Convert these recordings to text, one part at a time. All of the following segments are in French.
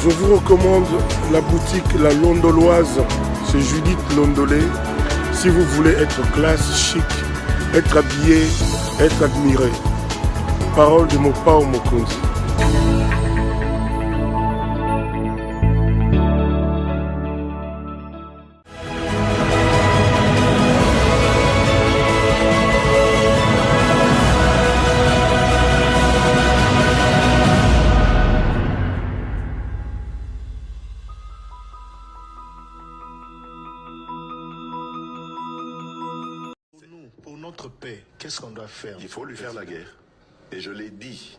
Je vous recommande la boutique La Londoloise, c'est Judith Londolé. Si vous voulez être classe, chic, être habillé, être admiré. Parole de Mopao Mokonzi. Pour notre paix, qu'est-ce qu'on doit faire? Il faut lui faire la guerre. Et je l'ai dit,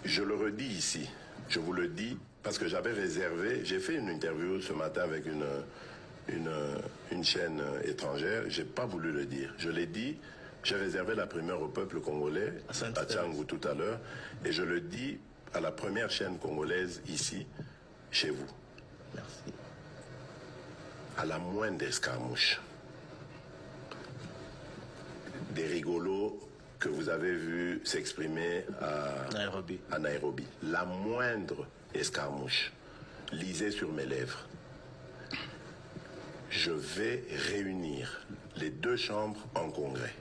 je le redis ici, je vous le dis, parce que j'avais réservé, j'ai fait une interview ce matin avec une chaîne étrangère, j'ai pas voulu le dire. Je l'ai dit, j'ai réservé la primeur au peuple congolais, à Tchangou tout à l'heure, et je le dis à la première chaîne congolaise ici, chez vous. Merci. À la moindre escarmouche, des rigolos que vous avez vus s'exprimer à Nairobi. La moindre escarmouche, lisez sur mes lèvres. Je vais réunir les deux chambres en congrès,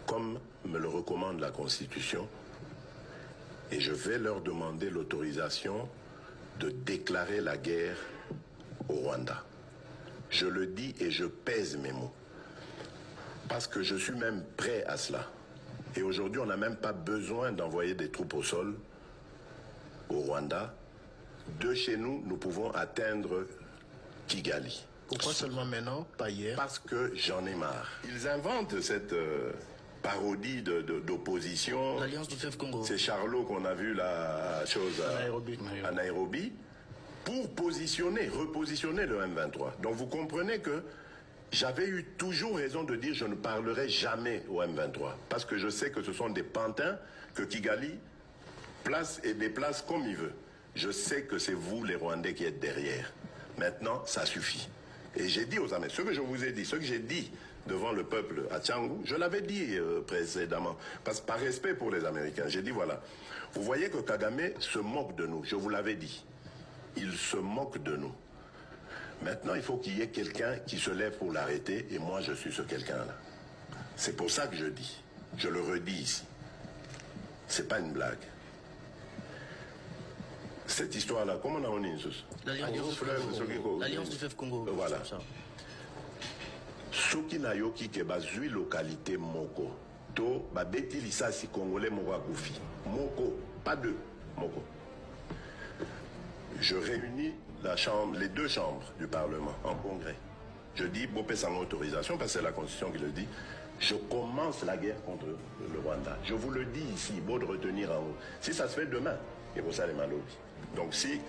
comme me le recommande la Constitution, et je vais leur demander l'autorisation de déclarer la guerre au Rwanda. Je le dis et je pèse mes mots. Parce que je suis même prêt à cela. Et aujourd'hui, on n'a même pas besoin d'envoyer des troupes au sol au Rwanda. De chez nous, nous pouvons atteindre Kigali. Pourquoi seulement maintenant, pas hier? Parce que j'en ai marre. Ils inventent cette parodie d'opposition. L'Alliance du Fleuve Congo. C'est Charlot qu'on a vu la chose à Nairobi. Pour repositionner le M23. Donc vous comprenez que j'avais eu toujours raison de dire je ne parlerai jamais au M23. Parce que je sais que ce sont des pantins que Kigali place et déplace comme il veut. Je sais que c'est vous les Rwandais qui êtes derrière. Maintenant, ça suffit. Et j'ai dit aux Américains, ce que je vous ai dit, ce que j'ai dit devant le peuple à Tchangou, je l'avais dit précédemment. Parce que par respect pour les Américains, j'ai dit voilà, vous voyez que Kagame se moque de nous, je vous l'avais dit. Il se moque de nous. Maintenant, il faut qu'il y ait quelqu'un qui se lève pour l'arrêter, et moi, je suis ce quelqu'un-là. C'est pour ça que je dis, je le redis ici. C'est pas une blague. Cette histoire-là, comment on a dit l'Alliance du Fleuve Congo. Voilà. Soki na yoki ke bazui localité moko, to babeti lisasi congolais moko akufi. Moko, pas deux, moko. Je réunis les deux chambres du Parlement en congrès. Je dis, Bopé sans autorisation, parce que c'est la Constitution qui le dit, je commence la guerre contre le Rwanda. Je vous le dis ici, beau de retenir en haut. Si ça se fait demain, et pour ça les malobis. Donc si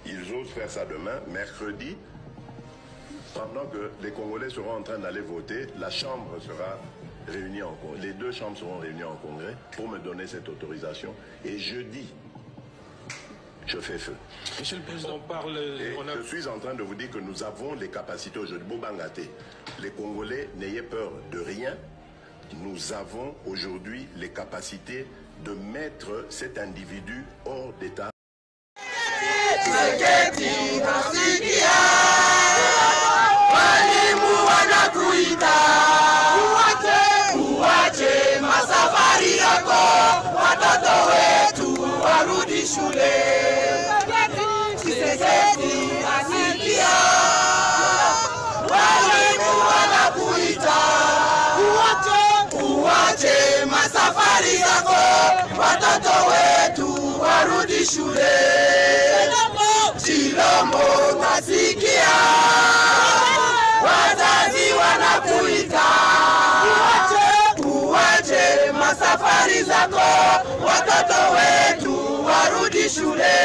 ils osent faire ça demain, mercredi, pendant que les Congolais seront en train d'aller voter, la Chambre sera réunie en congrès. Les deux chambres seront réunies en congrès pour me donner cette autorisation. Et jeudi, je fais feu. Monsieur le Président, je suis en train de vous dire que nous avons les capacités aujourd'hui. Bobangaté, les Congolais, n'ayez peur de rien. Nous avons aujourd'hui les capacités de mettre cet individu hors d'état. Safari zako watoto wetu warudi shule. Chilombo nasikia wazazi wanakuita, uwache masafari zako watoto wetu warudi shule.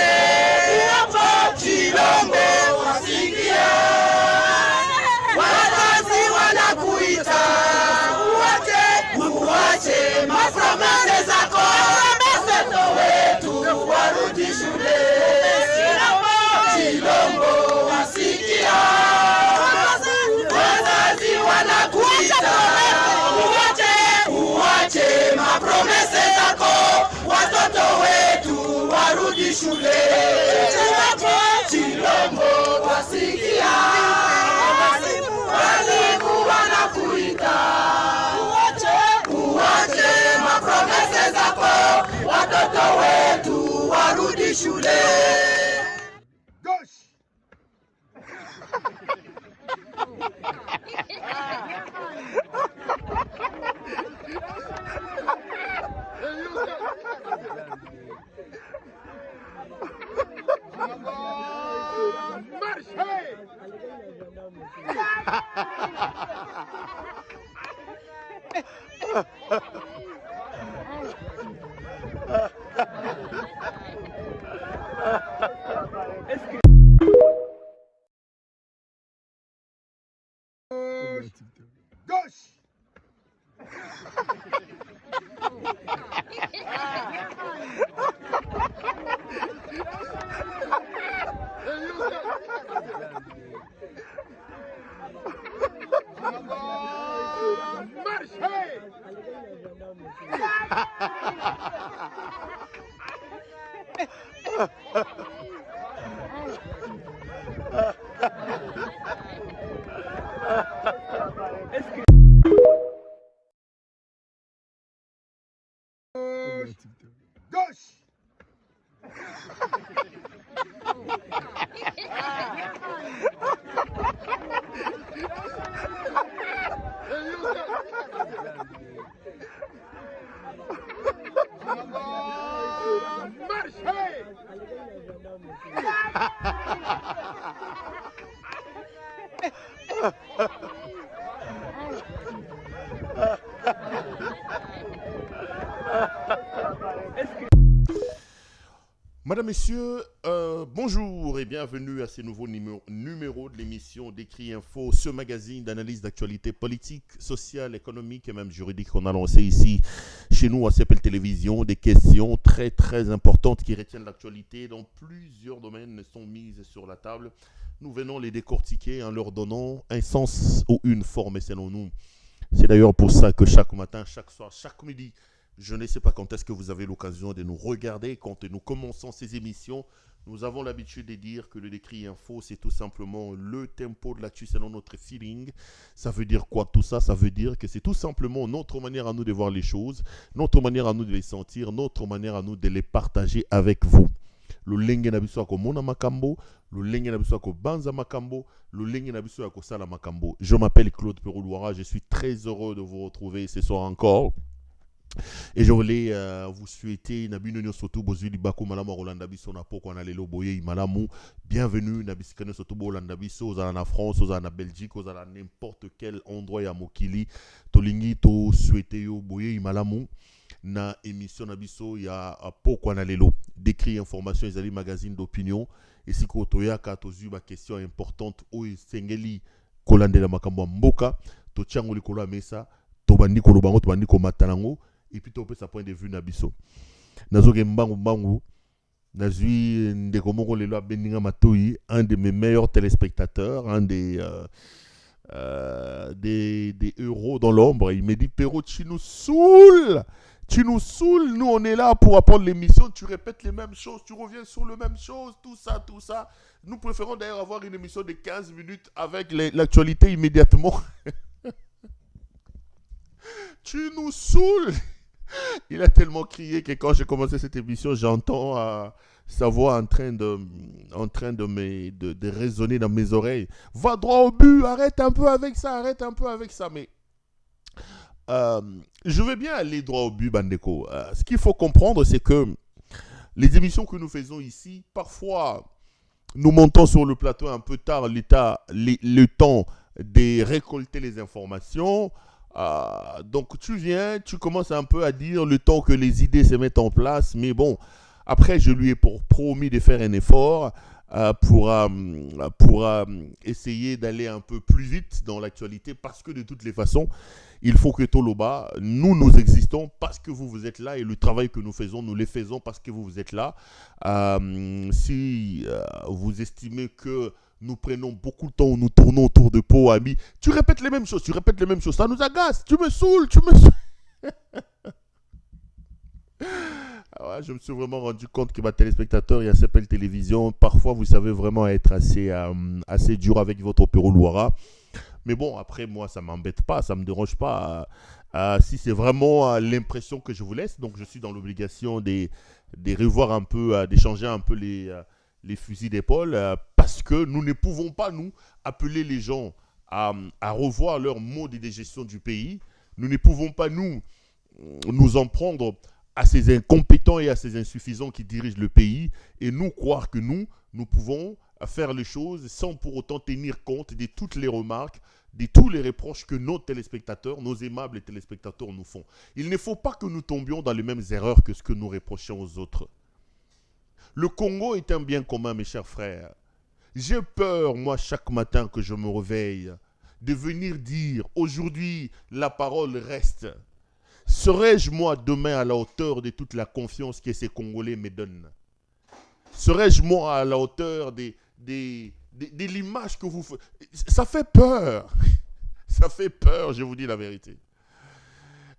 Chilombo nasikia wazazi wanakuita, uwache mapromese zako watoto wetu warudi shule. Chilombo wasikia wazazi wanakuita, uwache mapromese zako watoto wetu warudi shule. warudi shule. Gauche. Marche. Hey. Gauche. Marche. Hey. Gauche. Marche. Hey. Madame, Messieurs, bonjour et bienvenue à ce nouveau numéro de l'émission d'Écrit Info, ce magazine d'analyse d'actualité politique, sociale, économique et même juridique qu'on a lancé ici chez nous à CPL Télévision. Des questions très très importantes qui retiennent l'actualité dans plusieurs domaines sont mises sur la table. Nous venons les décortiquer en leur donnant un sens ou une forme selon nous. C'est d'ailleurs pour ça que chaque matin, chaque soir, chaque midi, je ne sais pas quand est-ce que vous avez l'occasion de nous regarder. Quand nous commençons ces émissions, nous avons l'habitude de dire que le Décrit Info, c'est tout simplement le tempo de l'actu selon notre feeling. Ça veut dire quoi tout ça? Ça veut dire que c'est tout simplement notre manière à nous de voir les choses, notre manière à nous de les sentir, notre manière à nous de les partager avec vous. Le lenge na biso ko mona makambo, le lenge na biso ko banza makambo, le lenge na biso ko sala makambo. Je m'appelle Claude Perou-Loira, je suis très heureux de vous retrouver ce soir encore. Et je voulais vous souhaiter Nabino Soto Bozuli Bako Malama Rolanda Biso na poko na lelo boye Malamu. Bienvenue Nabisikane Soto Bolanda Biso aux en France, aux en Belgique, aux en n'importe quel endroit ya Mokili. Tolingi to souhaiter yo boye Malamu na émission na biso ya poko na lelo. Décrit information ezali magazine d'opinion et si ko toyaka tozu ba question importante o sengeli kolandela makambo mboka to tiango likolo mesa to bandi ko lobango to bandi ko matanango. Et puis, tu peux sa point de vue nabiso. Nazoke mbangu, nazui ndekomoko lelo abeninga matoi, un de mes meilleurs téléspectateurs, un des héros dans l'ombre. Il me dit, Perro, tu nous saoules. Tu nous saoules. Nous, on est là pour apprendre l'émission. Tu répètes les mêmes choses. Tu reviens sur les mêmes choses. Tout ça, tout ça. Nous préférons d'ailleurs avoir une émission de 15 minutes avec l'actualité immédiatement. Tu nous saoules. Il a tellement crié que quand j'ai commencé cette émission, j'entends sa voix en train de résonner dans mes oreilles. Va droit au but, arrête un peu avec ça. Mais je veux bien aller droit au but, Bandeko. Ce qu'il faut comprendre, c'est que les émissions que nous faisons ici, parfois, nous montons sur le plateau un peu tard le temps de récolter les informations. Donc tu viens, tu commences un peu à dire le temps que les idées se mettent en place, mais bon, après je lui ai promis de faire un effort pour essayer d'aller un peu plus vite dans l'actualité, parce que de toutes les façons, il faut que Toloba, nous existons parce que vous êtes là, et le travail que nous faisons, nous le faisons parce que vous êtes là. Si vous estimez que nous prenons beaucoup de temps, nous tournons autour de Pau, ami. Tu répètes les mêmes choses, ça nous agace, tu me saoules. Ouais, je me suis vraiment rendu compte que ma téléspectateur, il s'appelle Télévision. Parfois, vous savez vraiment être assez dur avec votre Perou-Loira. Mais bon, après, moi, ça ne m'embête pas, ça ne me dérange pas. Si c'est vraiment l'impression que je vous laisse, donc je suis dans l'obligation de revoir un peu, d'échanger un peu les fusils d'épaule, parce que nous ne pouvons pas, nous, appeler les gens à revoir leur mode de gestion du pays. Nous ne pouvons pas, nous en prendre à ces incompétents et à ces insuffisants qui dirigent le pays et nous croire que nous pouvons faire les choses sans pour autant tenir compte de toutes les remarques, de tous les reproches que nos téléspectateurs, nos aimables téléspectateurs nous font. Il ne faut pas que nous tombions dans les mêmes erreurs que ce que nous reprochons aux autres. Le Congo est un bien commun, mes chers frères. J'ai peur, moi, chaque matin que je me réveille, de venir dire, aujourd'hui, la parole reste. Serais-je, moi, demain, à la hauteur de toute la confiance que ces Congolais me donnent? Serais-je, moi, à la hauteur de l'image que vous faites? Ça fait peur. Ça fait peur, je vous dis la vérité.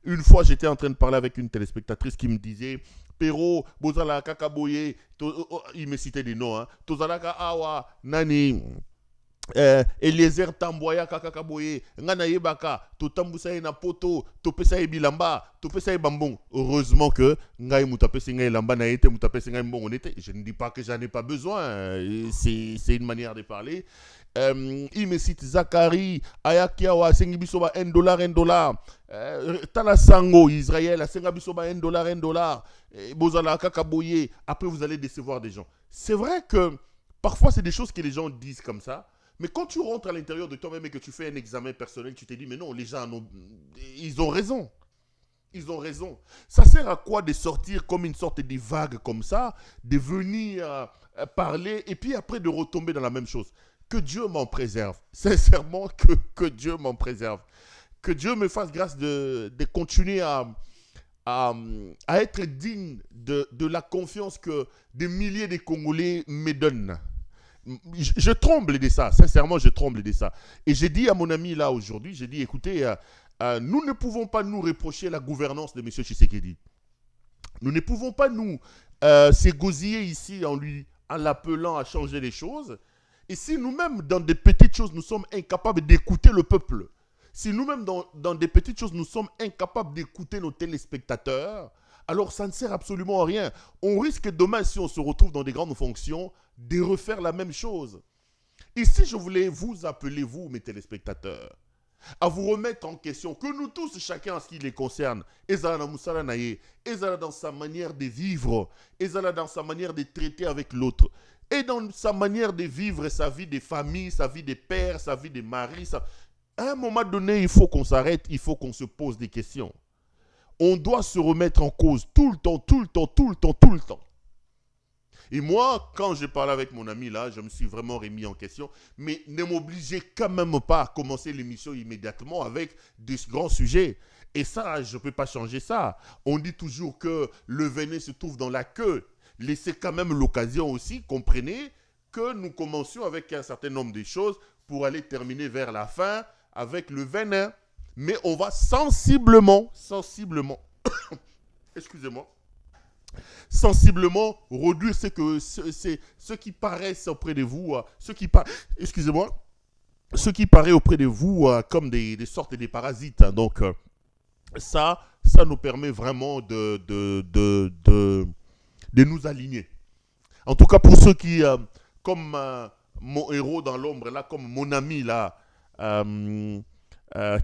Une fois, j'étais en train de parler avec une téléspectatrice qui me disait, Pero, Bozala Kakaboye, il me citait des noms, Tozalaka Awa, Nani, Eliezer Tamboya Kakakaboye, Ngana Yebaka, Totambusaye na poto, Topesaye Bilamba, Topesaye Bambon. Heureusement que Ngaï Moutapesi Ngaï Lamba na été, Moutapesi Ngaï Mbon on était. Je ne dis pas que j'en ai pas besoin, c'est une manière de parler. Il me cite Zachary, Ayakiawa, Sengibisoba, $1. Tala Sango, Israël, Sengibisoba, $1. Bozala Kakaboye. Après, vous allez décevoir des gens. C'est vrai que parfois, c'est des choses que les gens disent comme ça. Mais quand tu rentres à l'intérieur de toi-même et que tu fais un examen personnel, tu te dis, mais non, les gens, ils ont raison. Ils ont raison. Ça sert à quoi de sortir comme une sorte de vague comme ça, de venir parler et puis après de retomber dans la même chose? Que Dieu m'en préserve. Sincèrement, que Dieu m'en préserve. Que Dieu me fasse grâce de continuer à être digne de la confiance que des milliers de Congolais me donnent. Je tremble de ça, sincèrement, je tremble de ça. Et j'ai dit à mon ami là aujourd'hui, j'ai dit, écoutez, nous ne pouvons pas nous reprocher la gouvernance de M. Tshisekedi. Nous ne pouvons pas nous s'égosiller ici en l'appelant à changer les choses. Et si nous-mêmes, dans des petites choses, nous sommes incapables d'écouter le peuple, si nous-mêmes, dans des petites choses, nous sommes incapables d'écouter nos téléspectateurs, alors ça ne sert absolument à rien. On risque demain, si on se retrouve dans des grandes fonctions, de refaire la même chose. Ici, je voulais vous appeler, vous, mes téléspectateurs, à vous remettre en question, que nous tous, chacun en ce qui les concerne, Ezala Moussala Naye, Ezala dans sa manière de vivre, Ezala dans sa manière de traiter avec l'autre, et dans sa manière de vivre sa vie de famille, sa vie de père, sa vie de mari. À un moment donné, il faut qu'on s'arrête, il faut qu'on se pose des questions. On doit se remettre en cause tout le temps, tout le temps, tout le temps, tout le temps. Et moi, quand j'ai parlé avec mon ami là, je me suis vraiment remis en question. Mais ne m'obligez quand même pas à commencer l'émission immédiatement avec de grands sujets. Et ça, je ne peux pas changer ça. On dit toujours que le venin se trouve dans la queue. Laissez quand même l'occasion aussi, comprenez, que nous commencions avec un certain nombre de choses pour aller terminer vers la fin avec le venin. Mais on va sensiblement, excusez-moi, sensiblement réduire ce qui paraissent auprès de vous, ce qui paraît auprès de vous comme des sortes de parasites. Donc, ça nous permet vraiment de nous aligner. En tout cas, pour ceux qui, comme mon héros dans l'ombre, là, comme mon ami là,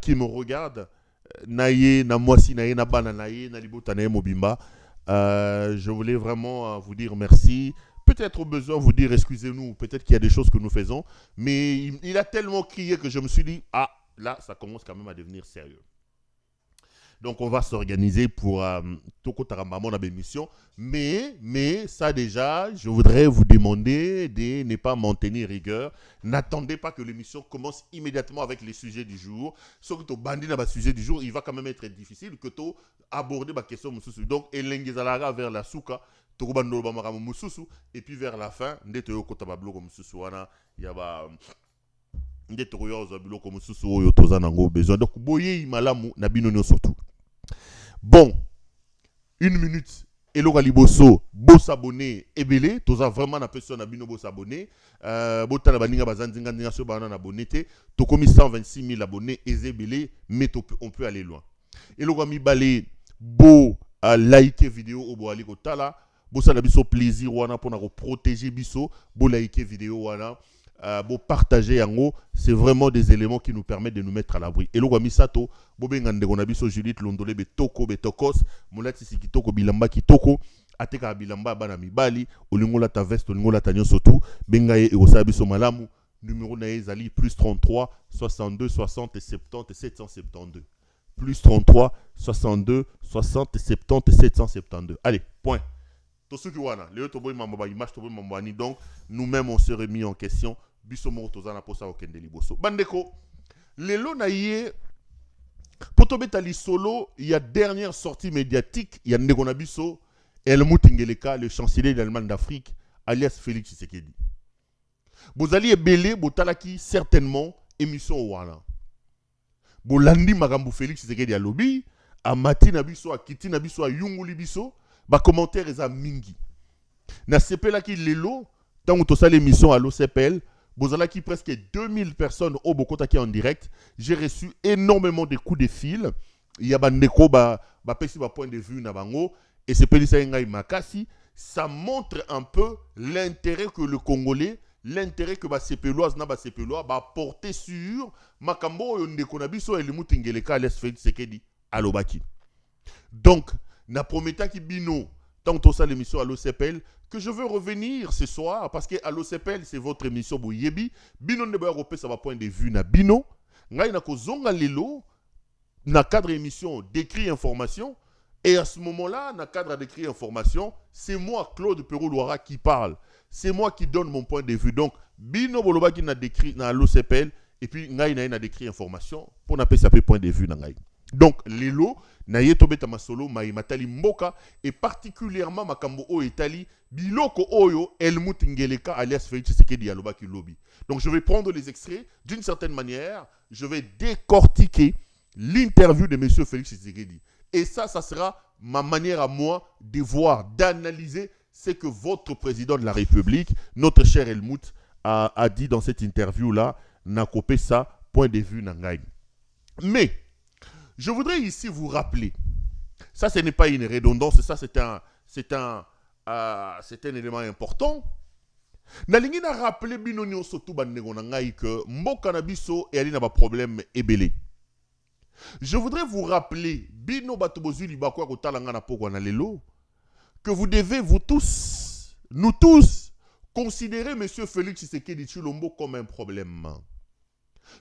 qui me regarde, Naye, na Mwasi, Naye, na Bana, Naye, na Libota, Naye, Mobimba, je voulais vraiment vous dire merci. Peut-être au besoin vous dire excusez-nous, peut-être qu'il y a des choses que nous faisons, mais il a tellement crié que je me suis dit, ah, là, ça commence quand même à devenir sérieux. Donc, on va s'organiser pour Toko Tarambamon à l'émission. Mais ça déjà, je voudrais vous demander de ne pas m'en tenir rigueur. N'attendez pas que l'émission commence immédiatement avec les sujets du jour. Sauf que tu bandis dans le sujet du jour, il va quand même être difficile que tu abordes la question. Donc, Elengezalaga vers la souka, et puis vers la fin, il y a donc, boye malamu na binono surtout. Bon, 1 minute Eloko liboso, bo s'abonner ebele, toza vraiment na personne na bino bo s'abonner. Botala baninga bazandinga ndinga so bana na abonné te, to komi 126 000 abonnés ezebele, mais on peut aller loin. Eloko mi balé bo liker vidéo au bo ali ko tala, bo sa na biso plaisir wana pour na ko protéger biso, bo liker vidéo wana. Bo partager yango, c'est vraiment des éléments qui nous permettent de nous mettre à l'abri. Et l'oua misato, bo bengande gonabiso Judith Londolé betoko betokos, molati sikitoko bilamba kitoko, ateka bilamba bana mibali, olingola ta veste, olingola ta nyon sotu, bengaye e osabiso malamu, numéro na ezali plus 33 62 60 70 772. Plus 33 62 60 70 772. Allez, point. Tout ce qui wana, les autres image donc nous-mêmes on s'est remis en question. Bisomo tozana posa okende liboso. Bandeko, lelo na ye potobetali solo, il y a dernière sortie médiatique, il y a ndekona biso Helmut Ngeleka, le chancelier de l'Allemagne d'Afrique, alias Félix Tshisekedi. Bozali ebele botalaki certainement émission wana. Bolandi makambo Félix Tshisekedi a lobby, a mati na biso, a kiti na biso, a yunguli biso. Ba commentaire eza mingi. Na CPL qui lelo, tant que ça l'émission à l'OCPL, bozala qui presque 2000 personnes au Bokota qui en direct. J'ai reçu énormément de coups de fil. Il y a bandeko ba pesi ba point de vue na bango et CPL ça ngai makasi, ça montre un peu l'intérêt que le Congolais, l'intérêt que ba CPLoise na ba CPLois ba porter sur makambo yo ndeko na biso Helmut Ngeleka les Félix Tshisekedi alobaki. Donc na prometa ki bino, tant que ça l'émission à l'OCPL, que je veux revenir ce soir, parce que à l'OCPL, c'est votre émission Boyebi, bino ne ba repé ça va point de vue na bino, ngai na ko zonga lelo, na cadre émission d'écrit information, et à ce moment-là, na cadre d'écrit information, c'est moi, Claude Perrault-Loira, qui parle, c'est moi qui donne mon point de vue, donc bino boloba qui na décrit na l'OCPL, et puis ngai na décrit information, pour n'appeler ça point de vue na ngai. Donc, lelo, na yetobeta masolo, matali mboka, et particulièrement makambo o etali, biloko oyo, Helmut Ngeleka, alias Félix Tshisekedi alobaki lobby. Donc, je vais prendre les extraits, d'une certaine manière, je vais décortiquer l'interview de M. Félix Tshisekedi. Et ça sera ma manière à moi de voir, d'analyser ce que votre président de la République, notre cher Helmut, a dit dans cette interview-là, n'a copé ça, point de vue nangai. Mais, je voudrais ici vous rappeler, ça ce n'est pas une redondance, ça c'est un élément important. Nalingi na rappeler bino nyonso tu bandeko na ngai que mboka na biso e ali na ba problème ebele. Je voudrais vous rappeler bino bato bozuli bakwa ko talanga na poko na lelo que vous devez nous tous considérer monsieur Félix Tshisekedi Tshilombo comme un problème.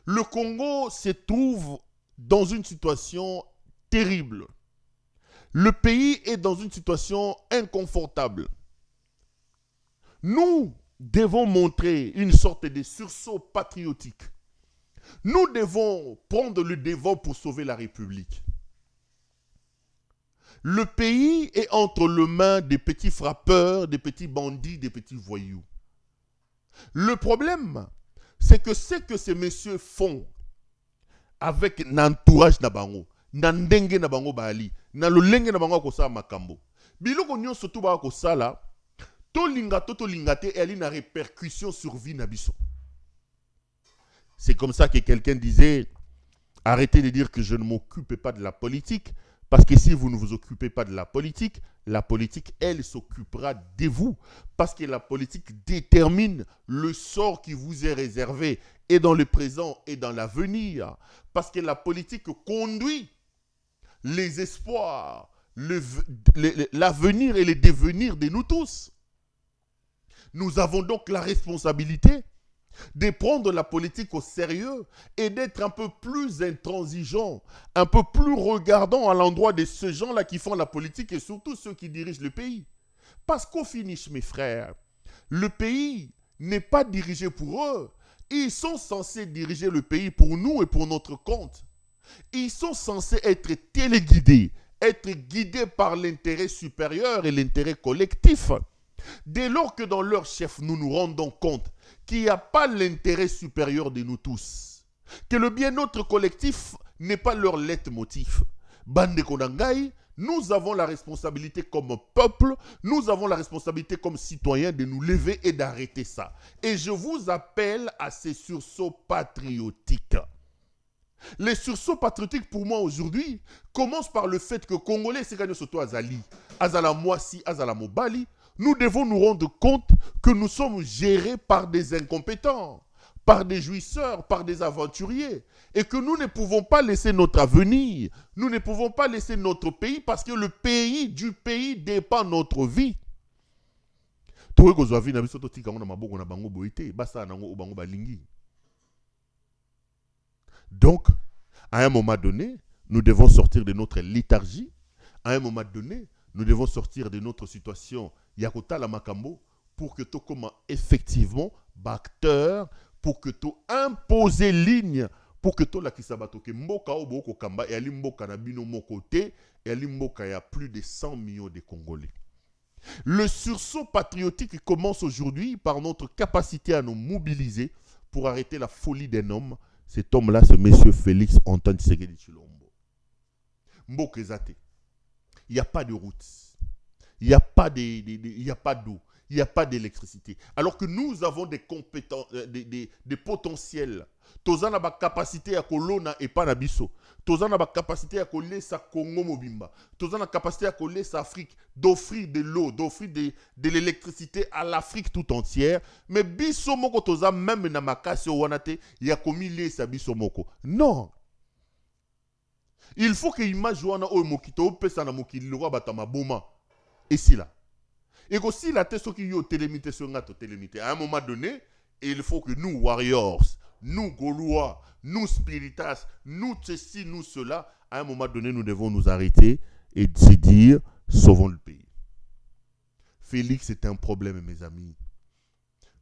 Le Congo se trouve dans une situation terrible. Le pays est dans une situation inconfortable. Nous devons montrer une sorte de sursaut patriotique. Nous devons prendre le devant pour sauver la République. Le pays est entre les mains des petits frappeurs, des petits bandits, des petits voyous. Le problème, c'est que ce que ces messieurs font avec l'entourage na bango, na ndenge na bango bali, na lolenge na bango kosa makambo. Biloko nyonso to ba kosala, to linga te eli na répercussion sur vie na biso. C'est comme ça que quelqu'un disait, arrêtez de dire que je ne m'occupe pas de la politique, parce que si vous ne vous occupez pas de la politique, elle s'occupera de vous. Parce que la politique détermine le sort qui vous est réservé, et dans le présent et dans l'avenir. Parce que la politique conduit les espoirs, l'avenir et le devenir de nous tous. Nous avons donc la responsabilité de prendre la politique au sérieux et d'être un peu plus intransigeants, un peu plus regardants à l'endroit de ces gens-là qui font la politique et surtout ceux qui dirigent le pays. Parce qu'au finish, mes frères, le pays n'est pas dirigé pour eux. Ils sont censés diriger le pays pour nous et pour notre compte. Ils sont censés être téléguidés, être guidés par l'intérêt supérieur et l'intérêt collectif. Dès lors que dans leur chef, nous nous rendons compte qu'il n'y a pas l'intérêt supérieur de nous tous, que le bien-être collectif n'est pas leur leitmotiv. Bande Konangai, Nous avons la responsabilité comme peuple, nous avons la responsabilité comme citoyens de nous lever et d'arrêter ça. Et je vous appelle à ces sursauts patriotiques. Les sursauts patriotiques pour moi aujourd'hui commencent par le fait que Congolais, c'est quand surtout Azali, Azala Moisi, Azala Mobali, nous devons nous rendre compte que nous sommes gérés par des incompétents, par des jouisseurs, par des aventuriers, et que nous ne pouvons pas laisser notre avenir, nous ne pouvons pas laisser notre pays, parce que le pays, du pays dépend notre vie. Donc, à un moment donné, nous devons sortir de notre léthargie, à un moment donné, nous devons sortir de notre situation Yakota la Makambo pour que tu comme effectivement acteur, pour que tu imposes ligne, pour que tu la kisabato que mboka oboko kamba et ali mboka na bino mon côté et ali mboka ya plus de 100 millions de Congolais. Le sursaut patriotique commence aujourd'hui par notre capacité à nous mobiliser pour arrêter la folie d'un homme. Cet homme-là, c'est monsieur Félix Antoine Tshisekedi Tshilombo. Mboka ezate. Il n'y a pas de route. Il n'y a pas d'eau. Il n'y a pas d'électricité. Alors que nous avons des compétences, des potentiels. Toza na ba capacité à kolona et pas na biso. Toza na ba capacité à coller sa Congo mobimba. Toza na capacité à coller sa Afrique, d'offrir de l'eau, d'offrir de l'électricité à l'Afrique tout entière. Mais biso moko toza même na makasi wanate ya komile sa biso moko. Non. Il faut que image wana o mokito pesa na mokili lo batama boma. Et si là. Et aussi la tête qui yo télémité sur ngato télémité. À un moment donné, il faut que nous warriors, nous Gaulois, nous spiritas, nous ceci, nous cela, à un moment donné, nous devons nous arrêter et se dire sauvons le pays. Félix est un problème, mes amis.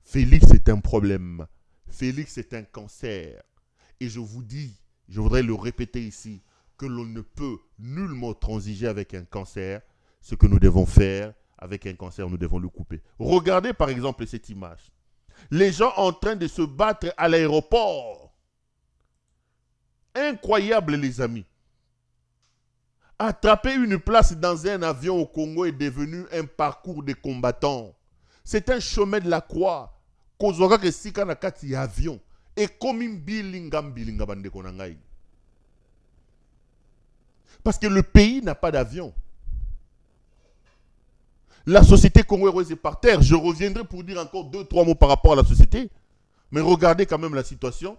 Félix est un problème. Félix est un cancer. Et je vous dis, je voudrais le répéter ici, que l'on ne peut nullement transiger avec un cancer. Ce que nous devons faire avec un cancer, nous devons le couper. Regardez par exemple cette image. Les gens en train de se battre à l'aéroport. Incroyable les amis. Attraper une place dans un avion au Congo est devenu un parcours de combattants. C'est un chemin de la croix. Kozoka ke sika na kati avion. Et comme une bilinga bande konangai. Parce que le pays n'a pas d'avion. La société congolaise est par terre. Je reviendrai pour dire encore 2-3 mots par rapport à la société. Mais regardez quand même la situation.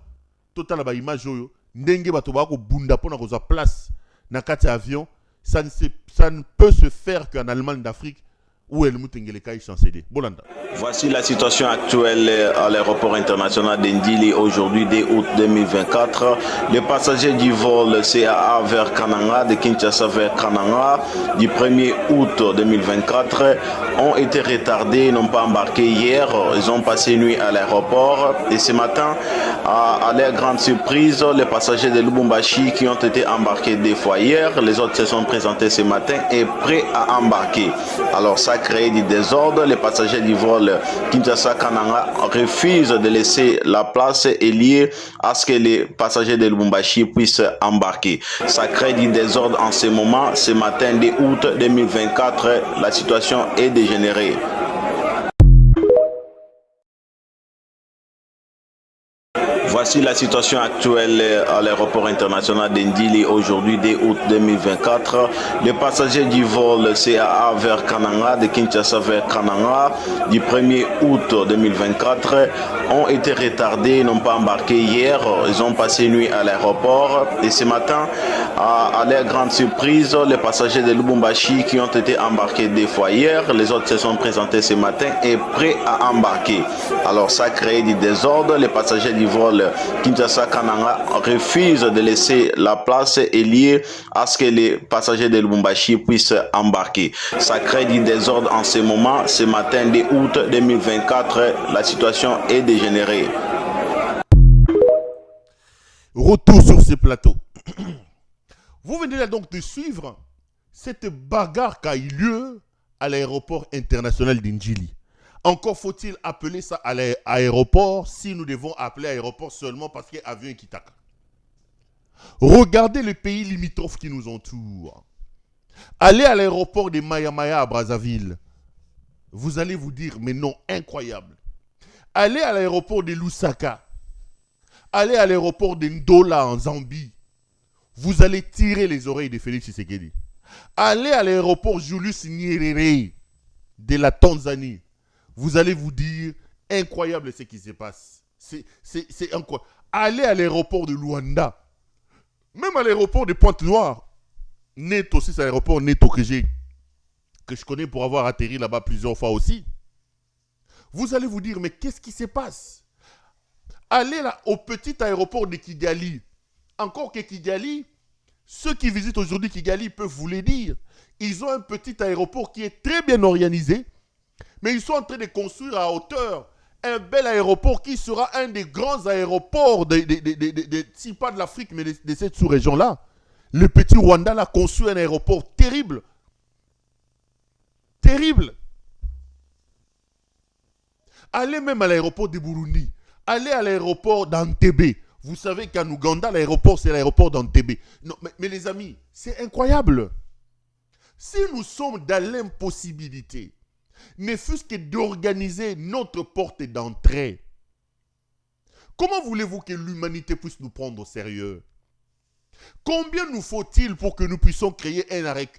Total ba image yo ndenge bato ba ko bunda pona ko za place na kati avion, ça ne peut se faire qu'en Allemagne d'Afrique où elle moutengeleka est chancelier. Bolanda. Voici la situation actuelle à l'aéroport international d'Indili aujourd'hui, dès août 2024. Les passagers du vol CAA vers Kananga, de Kinshasa vers Kananga, du 1er août 2024, ont été retardés, n'ont pas embarqué hier. Ils ont passé nuit à l'aéroport. Et ce matin, à leur grande surprise, les passagers de Lubumbashi qui ont été embarqués 2 fois hier, les autres se sont présentés ce matin et prêts à embarquer. Alors ça a créé du désordre. Les passagers du vol Kinshasa-Kananga refusent de laisser la place et liée à ce que les passagers de Lubumbashi puissent embarquer. Ça crée du désordre en ce moment. Ce matin de août 2024, la situation est dégénérée. Voici la situation actuelle à l'aéroport international d'Indili aujourd'hui, dès août 2024. Les passagers du vol CAA vers Kananga, de Kinshasa vers Kananga, du 1er août 2024, ont été retardés, n'ont pas embarqué hier. Ils ont passé nuit à l'aéroport. Et ce matin, à leur grande surprise, les passagers de Lubumbashi qui ont été embarqués 2 fois hier, les autres se sont présentés ce matin et prêts à embarquer. Alors ça a créé du désordre. Les passagers du vol Kinshasa-Kananga refusent de laisser la place et liée à ce que les passagers de Lubumbashi puissent embarquer. Ça crée du désordre en ce moment. Ce matin de août 2024, la situation est dégénérée. Retour sur ce plateau. Vous venez là donc de suivre cette bagarre qui a eu lieu à l'aéroport international d'Indili. Encore faut-il appeler ça à l'aéroport si nous devons appeler aéroport seulement parce qu'il y a avion et Kitaka. Regardez les pays limitrophes qui nous entourent. Allez à l'aéroport de Maya à Brazzaville. Vous allez vous dire, mais non, incroyable. Allez à l'aéroport de Lusaka. Allez à l'aéroport de Ndola en Zambie. Vous allez tirer les oreilles de Félix Tshisekedi. Allez à l'aéroport Julius Nyerere de la Tanzanie. Vous allez vous dire, incroyable ce qui se passe. C'est incroyable. Allez à l'aéroport de Luanda. Même à l'aéroport de Pointe-Noire. Net aussi, c'est l'aéroport Neto que je connais pour avoir atterri là-bas plusieurs fois aussi. Vous allez vous dire, mais qu'est-ce qui se passe? Allez là au petit aéroport de Kigali. Encore que Kigali, ceux qui visitent aujourd'hui Kigali peuvent vous le dire. Ils ont un petit aéroport qui est très bien organisé, mais ils sont en train de construire à hauteur un bel aéroport qui sera un des grands aéroports, si pas de l'Afrique, mais de cette sous-région-là. Le petit Rwanda a construit un aéroport terrible. Terrible. Allez même à l'aéroport de Burundi. Allez à l'aéroport d'Entebbe. Vous savez qu'en Ouganda, l'aéroport, c'est l'aéroport d'Entebbe. Non, mais les amis, c'est incroyable. Si nous sommes dans l'impossibilité, ne fût-ce que d'organiser notre porte d'entrée, comment voulez-vous que l'humanité puisse nous prendre au sérieux? Combien nous faut-il pour que nous puissions créer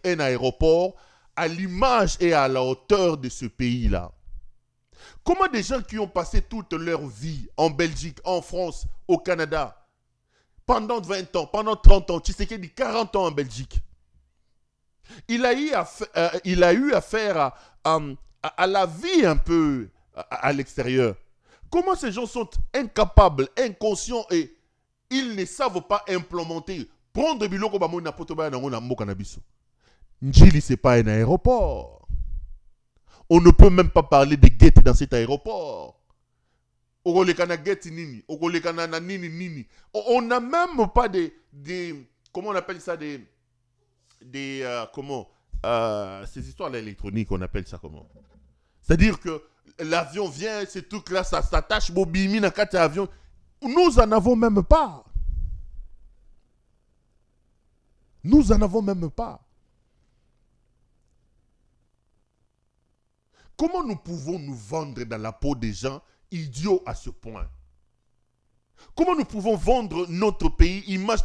un aéroport à l'image et à la hauteur de ce pays-là? Comment des gens qui ont passé toute leur vie en Belgique, en France, au Canada, pendant 20 ans, pendant 30 ans, Tshisekedi 40 ans en Belgique, il a eu affaire à la vie un peu à l'extérieur. Comment ces gens sont incapables, inconscients et ils ne savent pas implémenter. Prendre biloko ba mona potoba na ngona mboka na biso. Njili c'est pas un aéroport. On ne peut même pas parler de guettes dans cet aéroport. On n'a même pas des comment on appelle ça ces histoires électroniques, on appelle ça comment? C'est-à-dire que l'avion vient, ces trucs-là, ça s'attache, bobimi na kati avion. Nous en avons même pas. Nous en avons même pas. Comment nous pouvons nous vendre dans la peau des gens idiots à ce point? Comment nous pouvons vendre notre pays, image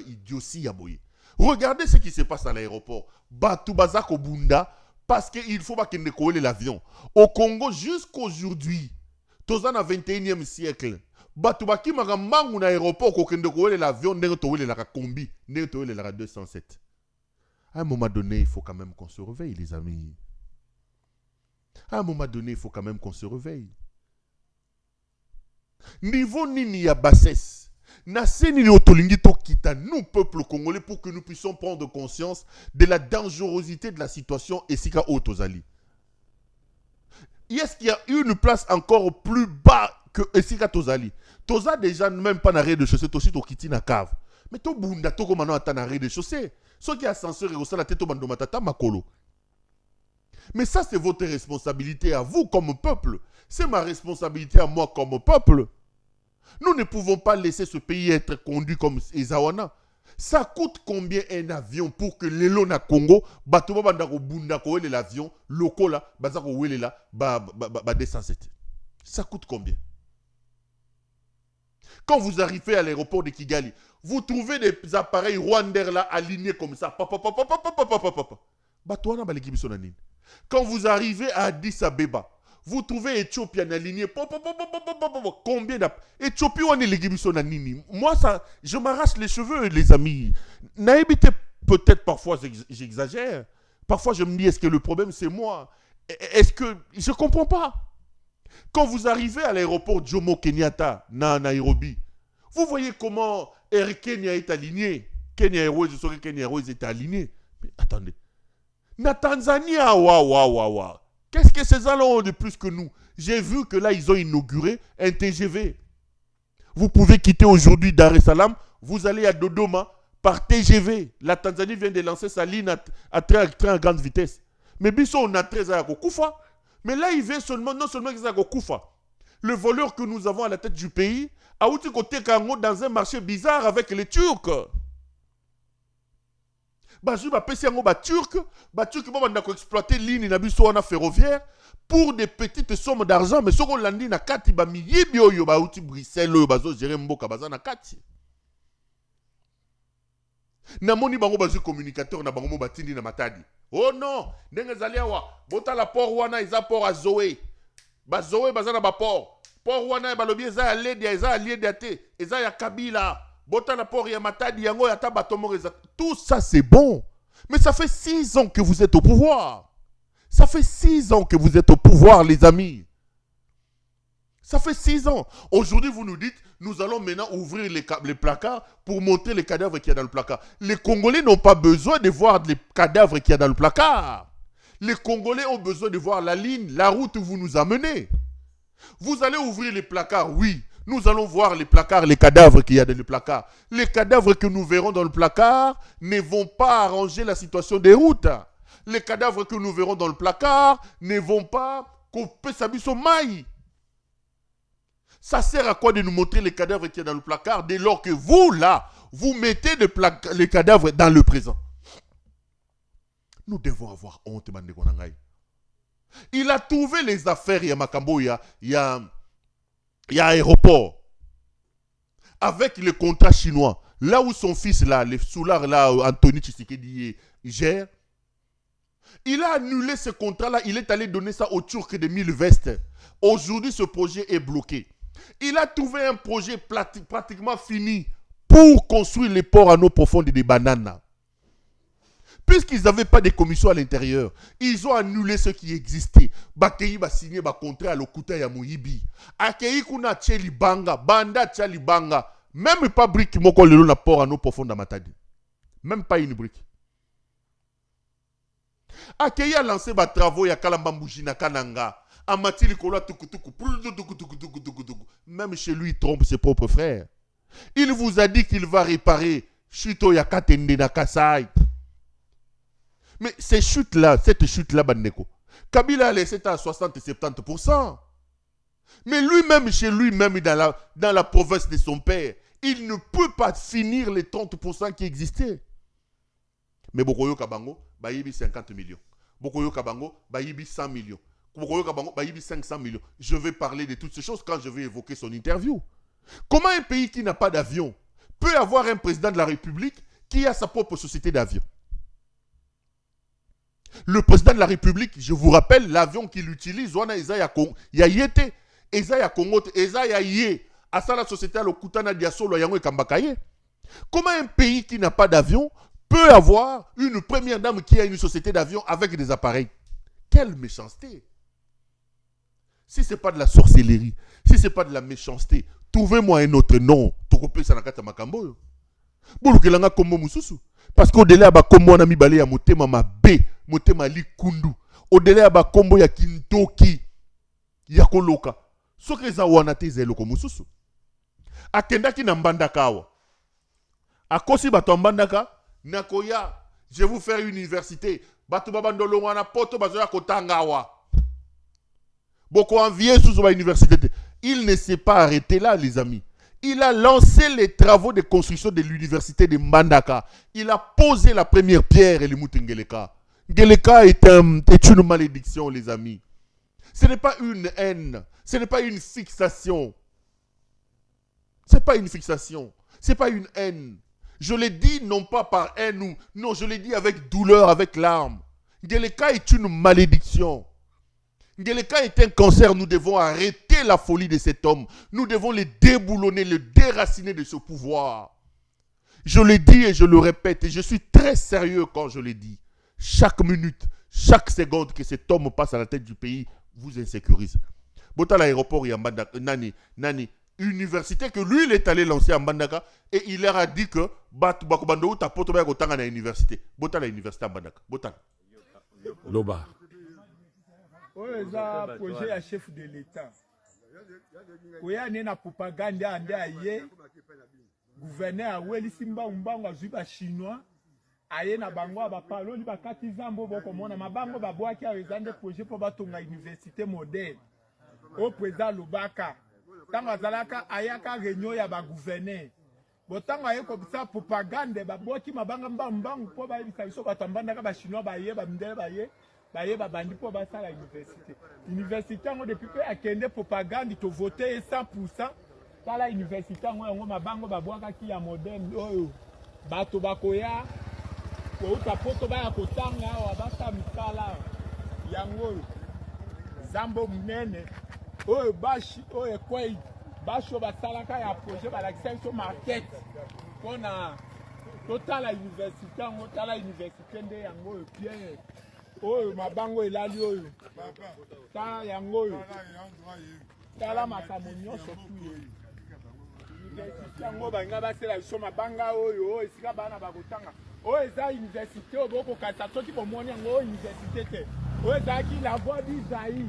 idiotie yaboye? Regardez ce qui se passe à l'aéroport. Batoubaza Kobunda, parce qu'il faut pas qu'il ne colle l'avion. Au Congo, jusqu'aujourd'hui, tous en 21e siècle, Batubaki Magambangu na aéroport, kokende colle l'avion, n'est pas la combi, n'est pas la 207. À un moment donné, il faut quand même qu'on se réveille, les amis. À un moment donné, il faut quand même qu'on se réveille. Niveau nini ya bassesse. Naseni otolingi to kita nous peuple congolais pour que nous puissions prendre conscience de la dangerosité de la situation et sika otozali. Est-ce qu'il y a une place encore plus bas que Esika Tozali? Toza déjà même pas n'arrêt de chaussée, aussi to kiti na cave. Mais to bunda to comme maintenant à n'arrêt de chaussée. Ce qui a ascenseur et au la tête au bandomatata makolo. Mais ça c'est votre responsabilité à vous comme peuple. C'est ma responsabilité à moi comme peuple. Nous ne pouvons pas laisser ce pays être conduit comme Ezawana. Ça coûte combien un avion pour que l'élo na Congo, batuba bandako bunda ko l'avion, loko là, bazako wele là, ba 207. Ça coûte combien? Quand vous arrivez à l'aéroport de Kigali, vous trouvez des appareils Rwandair là alignés comme ça. Quand vous arrivez à Addis Abeba, vous trouvez Éthiopien aligné. Combien d'Éthiopie on est les moi, ça, je m'arrache les cheveux, les amis. Naïbité, peut-être parfois j'exagère. Parfois je me dis, est-ce que le problème c'est moi? Est-ce que. Je ne comprends pas. Quand vous arrivez à l'aéroport Jomo Kenyatta, Nairobi, vous voyez comment Air Kenya est aligné. Kenya Airways, je saurais que Kenya Airways est aligné. Mais attendez. Na Tanzanie, waouh. Qu'est-ce que ces gens-là ont de plus que nous? J'ai vu que là, ils ont inauguré un TGV. Vous pouvez quitter aujourd'hui Dar es Salaam, vous allez à Dodoma par TGV. La Tanzanie vient de lancer sa ligne à train à grande vitesse. Mais biso, on a 13 à Koufa. Mais là, il vient seulement, non seulement à Koufa. Le voleur que nous avons à la tête du pays a outil côté Kango dans un marché bizarre avec les Turcs. Bazui ba pesi yango ba turc ba banda ko exploiter ligne na biso wana ferroviaire pour des petites sommes d'argent mais soko landi na kati ba miyibi oyo ba uti Bruxelles oyo bazo gérer mboka baza na kati. Na moni bango bazui communicateur na bango mo batindi na Matadi. Oh non, ndenge zali awa bota la port wana eza port a Zoé. Ba Zoé baza na ba port. Port wana ba lobi eza ya Ledia eza ya Ledia te, eza ya Kabila. Bota la port ya Matadi yango ya Tabatomo eza. Tout ça c'est bon. Mais ça fait 6 ans que vous êtes au pouvoir. Ça fait 6 ans que vous êtes au pouvoir, les amis. Ça fait 6 ans. Aujourd'hui, vous nous dites, nous allons maintenant ouvrir les placards pour montrer les cadavres qu'il y a dans le placard. Les Congolais n'ont pas besoin de voir les cadavres qu'il y a dans le placard. Les Congolais ont besoin de voir la ligne, la route où vous nous amenez. Vous allez ouvrir les placards, oui. Nous allons voir les placards, les cadavres qu'il y a dans le placard. Les cadavres que nous verrons dans le placard ne vont pas arranger la situation des routes. Les cadavres que nous verrons dans le placard ne vont pas couper sa bise au maïs. Ça sert à quoi de nous montrer les cadavres qu'il y a dans le placard dès lors que vous, là, vous mettez les cadavres dans le présent? Nous devons avoir honte, Bande Konangai. Il a trouvé les affaires, il y a Makambo, il y a aéroport. Avec le contrat chinois, là où son fils, là, le soulard, là, Anthony Tshisekedi gère, il a annulé ce contrat-là, il est allé donner ça aux Turcs de 1000 vestes. Aujourd'hui, ce projet est bloqué. Il a trouvé un projet pratiquement fini pour construire les ports en eau profonde des bananes. Puisqu'ils n'avaient pas de commission à l'intérieur, ils ont annulé ce qui existait. Bakei va signer un contrat à l'Okuta ya Moyibi. Akei kuna tcheli banga, banda tcheli banga. Même pas brique moko lelo na port en eau profonde à Matadi. Même pas une brique. Akei a lancé des travaux ya Kalambambouji na Kananga. Amatili kola tukutuku. Même chez lui, il trompe ses propres frères. Il vous a dit qu'il va réparer Chito ya Katende na Kasai. Mais cette chute-là, Bandeko, Kabila a laissé à 60-70%. Mais lui-même, chez lui-même, dans la province de son père, il ne peut pas finir les 30% qui existaient. Mais Bokoyo Kabango, Bayibi 50 millions. Bokoyo Kabango, Bayibi 100 millions. Bokoyo Kabango, Bayibi 500 millions. Je vais parler de toutes ces choses quand je vais évoquer son interview. Comment un pays qui n'a pas d'avion peut avoir un président de la République qui a sa propre société d'avion? Le président de la République, je vous rappelle, l'avion qu'il utilise, on a Isaiah Yete, Isaiah Kongo, Isaiah Yé, à ça la société à l'Okutana Diasolo, Yango et Kambakaye. Comment un pays qui n'a pas d'avion peut avoir une première dame qui a une société d'avion avec des appareils? Quelle méchanceté! Si ce n'est pas de la sorcellerie, si ce n'est pas de la méchanceté, trouvez-moi un autre nom. Tokopé Sanakata Makambo. Bouloukelanga Kombo Mususu. Parce qu'au-delà de Kombo na mibale ya motema mabe, motema likundu. Au-delà de Kombo ya Kintoki, ya Koloka. Soke za wanate za eloko Mususu. Akendaki na Mbandaka awa. Akosi bato Mbandaka, nakoya, je vais vous faire une université. Bato babandolo wana poto bazoya kotanga awa. Beaucoup envié sous la université. Il ne s'est pas arrêté là, les amis. Il a lancé les travaux de construction de l'université de Mbandaka. Il a posé la première pierre et le mouton Ngeleka. Ngeleka est une malédiction, les amis. Ce n'est pas une haine. Ce n'est pas une fixation. Ce n'est pas une fixation. Ce n'est pas une haine. Je l'ai dit non pas par haine ou... Non, je l'ai dit avec douleur, avec larmes. Ngeleka est une malédiction. Ngeleka est un cancer, nous devons arrêter la folie de cet homme. Nous devons le déboulonner, le déraciner de ce pouvoir. Je le dis et je le répète, et je suis très sérieux quand je le dis. Chaque minute, chaque seconde que cet homme passe à la tête du pays, vous insécurise. Bota l'aéroport, il y a Nani, université que lui, il est allé lancer à Mbandaka, et il leur a dit que Bakubando, ta poto ba kotanga na université. Bota la université à Mbandaka. Bota. Loba. Oyo eza projet ya chef de l'État. Koya ne na propagande ande aye. Gouverneur awelisi mbango azwi ba chinois. Aye na bango abapaloli bakati zambo bokomona mabango babwaki awezande projet po batonga université moderne. Au président Lobaka. Tango azalaka ayaka réunion ya ba gouverneur. Botanga ye comme ça propagande babwaki mabanga mbambangu po bayebisa biso batambandaka bachinois bayeba mindele bayeba bandi po basala université. Université yango depuis pe akende propagande to voter 100%. Tala université yango mabango babwakaki ya moderne oyo bato bakoya kouta poto baya kotanga awa basa misala yango zambo munene oyo bashi oyo kwei basho basalaka ya projet balakisa biso market mpona totala université yango tala université nde yango oyo bien oyo mabango elali oyo tala yango oyo tala makambo nyonso tu université yango balinga basala biso mabanga oyo esika bana bakotanga oyo eza université oyo bokokasa soki bomoni yango oyo université te oyo ezalaki la voix d'Isaïe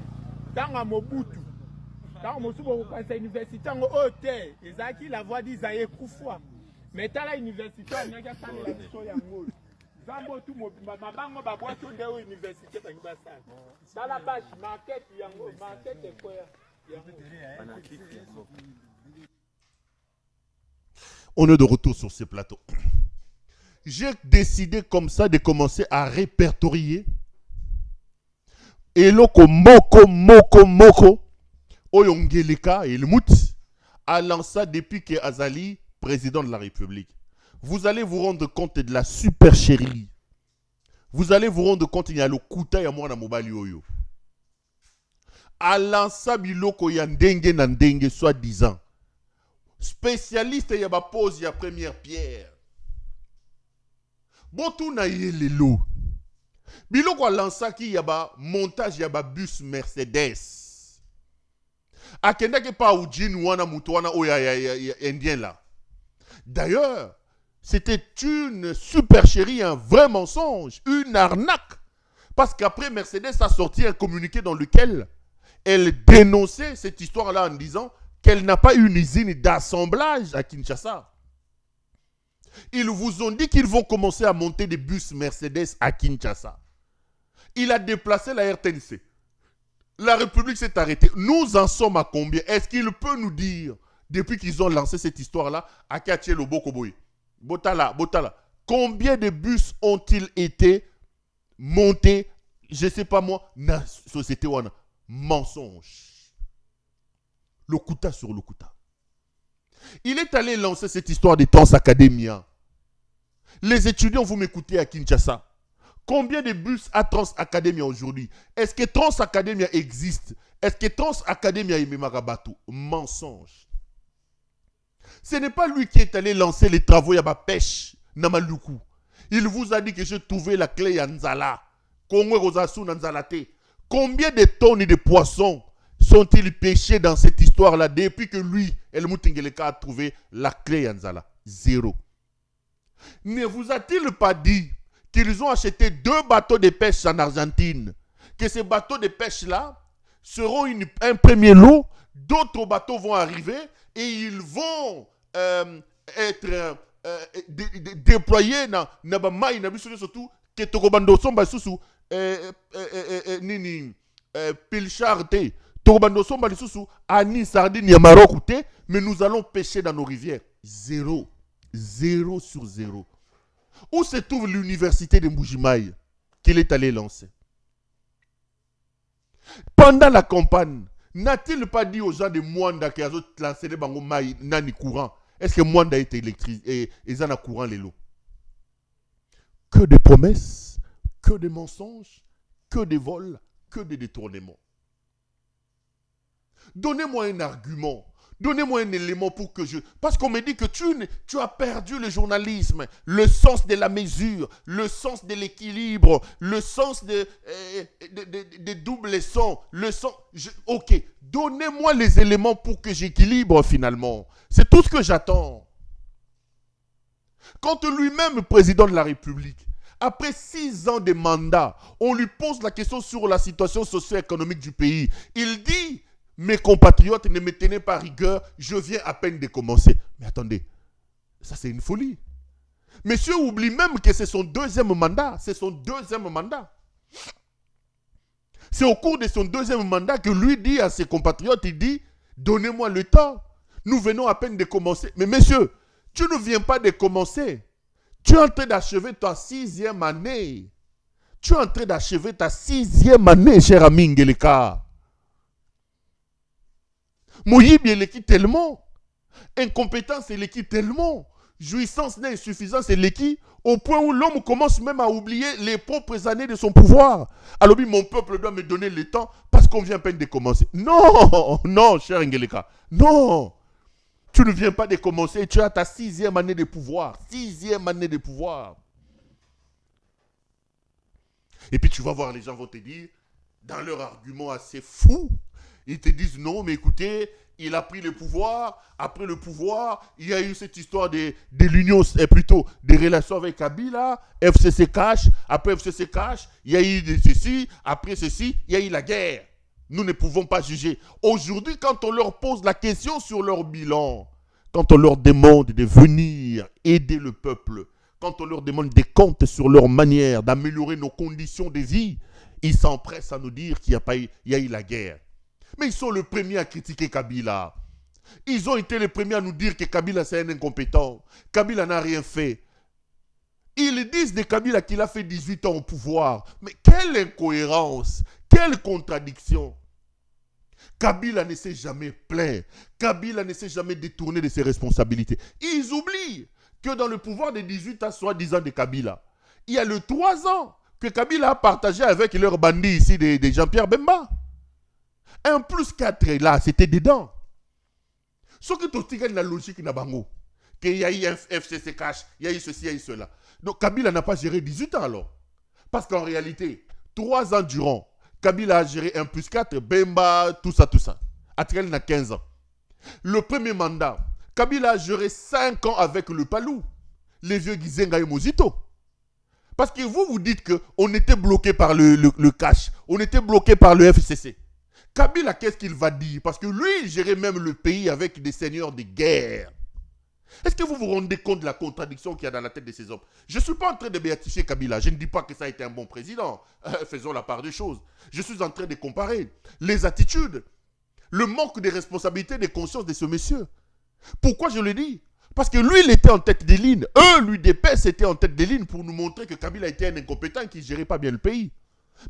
ntango Mobutu ntango mosusu bokokasa université yango oyo te ezalaki la voix d'Isaïe ekufwa mais tala université alingaki asalela biso yango oyo zambo tu mabango babwaki nde oyo université bangi basala tala bashi market yango market ekoya On est de retour sur ce plateau. J'ai décidé comme ça de commencer à répertorier eloko moko oyongeleka et le mout a lancé depuis que Azali président de la République. Vous allez vous rendre compte de la supercherie. Vous allez vous rendre compte qu'il y a le kuta ya mwana mobali oyo. A lancé biloko ya ndenge na ndenge soi-disant. Spécialiste ya ba pose ya première pierre. Botu na yelelo. Biloko lansaki ya ba montage ya ba bus Mercedes. Akenda ke pa ujin wana mutu wana oya ya indien là. D'ailleurs, c'était une supercherie, un vrai mensonge, une arnaque. Parce qu'après Mercedes a sorti un communiqué dans lequel elle dénonçait cette histoire-là en disant qu'elle n'a pas une usine d'assemblage à Kinshasa. Ils vous ont dit qu'ils vont commencer à monter des bus Mercedes à Kinshasa. Il a déplacé la RTNC. La République s'est arrêtée. Nous en sommes à combien? Est-ce qu'il peut nous dire, depuis qu'ils ont lancé cette histoire-là, à Katielo Bokoboy, Botala, combien de bus ont-ils été montés, je ne sais pas moi, dans la société wana? Mensonge. Le Kuta sur le Kuta. Il est allé lancer cette histoire de Trans Academia. Les étudiants, vous m'écoutez à Kinshasa. Combien de bus à Trans Academia aujourd'hui? Est-ce que Trans Academia existe? Est-ce que Trans Academia est Memarabatou? Mensonge. Ce n'est pas lui qui est allé lancer les travaux à la pêche, Namaluku. Il vous a dit que j'ai trouvé la clé à Nzala. Combien de tonnes de poissons sont-ils pêchés dans cette histoire-là depuis que lui, El Moutingeleka, a trouvé la clé à Nzala? Zéro. Ne vous a-t-il pas dit qu'ils ont acheté 2 bateaux de pêche en Argentine? Que ces bateaux de pêche-là seront un premier lot, d'autres bateaux vont arriver et ils vont être déployés dans Nabamaï, surtout que Tokobando Somba Susu, Nini, Pilcharte, Tokobando Somba Susu, Ani Sardine, Yamarokute, mais nous allons pêcher dans nos rivières. Zéro. 0 sur 0. Où se trouve l'université de Mbujimaï qu'il est allé lancer? Pendant la campagne, n'a-t-il pas dit aux gens de Mwanda qui ont lancé les bangos maï nani courant? Est-ce que Mwanda est électrique et ils en ont courant les lots? Que de promesses, que de mensonges, que de vols, que de détournements. Donnez-moi un argument. Donnez-moi un élément pour que je... Parce qu'on me dit que tu as perdu le journalisme, le sens de la mesure, le sens de l'équilibre, le sens de double sons, le sens... Ok, donnez-moi les éléments pour que j'équilibre finalement. C'est tout ce que j'attends. Quand lui-même, président de la République, après 6 ans de mandat, on lui pose la question sur la situation socio-économique du pays, il dit... Mes compatriotes, ne me tenez pas rigueur, je viens à peine de commencer. Mais attendez, ça c'est une folie. Monsieur oublie même que c'est son 2e mandat. C'est son 2e mandat. C'est au cours de son 2e mandat que lui dit à ses compatriotes, il dit, donnez-moi le temps. Nous venons à peine de commencer. Mais monsieur, Tu ne viens pas de commencer. Tu es en train d'achever ta 6e année. Tu es en train d'achever ta 6e année, cher ami Ngeleka. Moyibi est l'équipe tellement. Incompétence est l'équipe tellement. Jouissance n'est insuffisance est l'équipe. Au point où l'homme commence même à oublier les propres années de son pouvoir. Alors, mon peuple doit me donner le temps parce qu'on vient à peine de commencer. Non, non, cher Ngeleka. Non. Tu ne viens pas de commencer. Tu as ta 6e année de pouvoir. 6e année de pouvoir. Et puis tu vas voir, les gens vont te dire, dans leur argument assez fou, ils te disent non, mais écoutez, il a pris le pouvoir. Après le pouvoir, il y a eu cette histoire de l'union, plutôt des relations avec Kabila, FCC cash. Après FCC cash, il y a eu de ceci. Après ceci, il y a eu la guerre. Nous ne pouvons pas juger. Aujourd'hui, quand on leur pose la question sur leur bilan, quand on leur demande de venir aider le peuple, quand on leur demande des comptes sur leur manière d'améliorer nos conditions de vie, ils s'empressent à nous dire qu'il y a eu la guerre. Mais ils sont les premiers à critiquer Kabila. Ils ont été les premiers à nous dire que Kabila c'est un incompétent. Kabila n'a rien fait. Ils disent de Kabila qu'il a fait 18 ans au pouvoir. Mais quelle incohérence, quelle contradiction. Kabila ne s'est jamais plaint. Kabila ne s'est jamais détourné de ses responsabilités. Ils oublient que dans le pouvoir de 18 ans, soi-disant de Kabila, il y a le 3 ans que Kabila a partagé avec leurs bandits ici de Jean-Pierre Bemba. 1 plus 4 là, c'était dedans. Ce qui est la logique n'a pas mot. Qu'il y a eu un FCC cash, il y a eu ceci, il y a eu cela. Donc Kabila n'a pas géré 18 ans alors. Parce qu'en réalité, 3 ans durant, Kabila a géré 1 plus 4, Bemba, tout ça, tout ça. Atrel n'a 15 ans. Le premier mandat, Kabila a géré 5 ans avec le Palou, les vieux Gizenga et Mozito. Parce que vous dites qu'on était bloqué par le cash, on était bloqué par le FCC. Kabila, qu'est-ce qu'il va dire? Parce que lui, il gérait même le pays avec des seigneurs de guerre. Est-ce que vous vous rendez compte de la contradiction qu'il y a dans la tête de ces hommes? Je ne suis pas en train de béatifier Kabila. Je ne dis pas que ça a été un bon président. Faisons la part des choses. Je suis en train de comparer les attitudes, le manque de responsabilité, de conscience de ce monsieur. Pourquoi je le dis? Parce que lui, il était en tête des lignes. Eux, l'UDPS était en tête des lignes pour nous montrer que Kabila était un incompétent qui ne gérait pas bien le pays.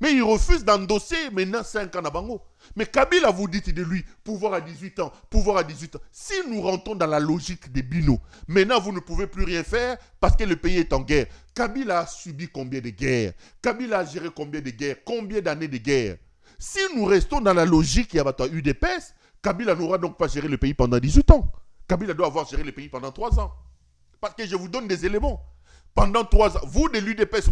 Mais il refuse d'endosser maintenant 5 ans à Bango. Mais Kabila, vous dites de lui, pouvoir à 18 ans, pouvoir à 18 ans. Si nous rentrons dans la logique des Bino, maintenant vous ne pouvez plus rien faire parce que le pays est en guerre. Kabila a subi combien de guerres? Kabila a géré combien de guerres? Combien d'années de guerre? Si nous restons dans la logique qui a battu UDPS, Kabila n'aura donc pas géré le pays pendant 18 ans. Kabila doit avoir géré le pays pendant 3 ans. Parce que je vous donne des éléments. Pendant 3 ans, vous de l'UDPS,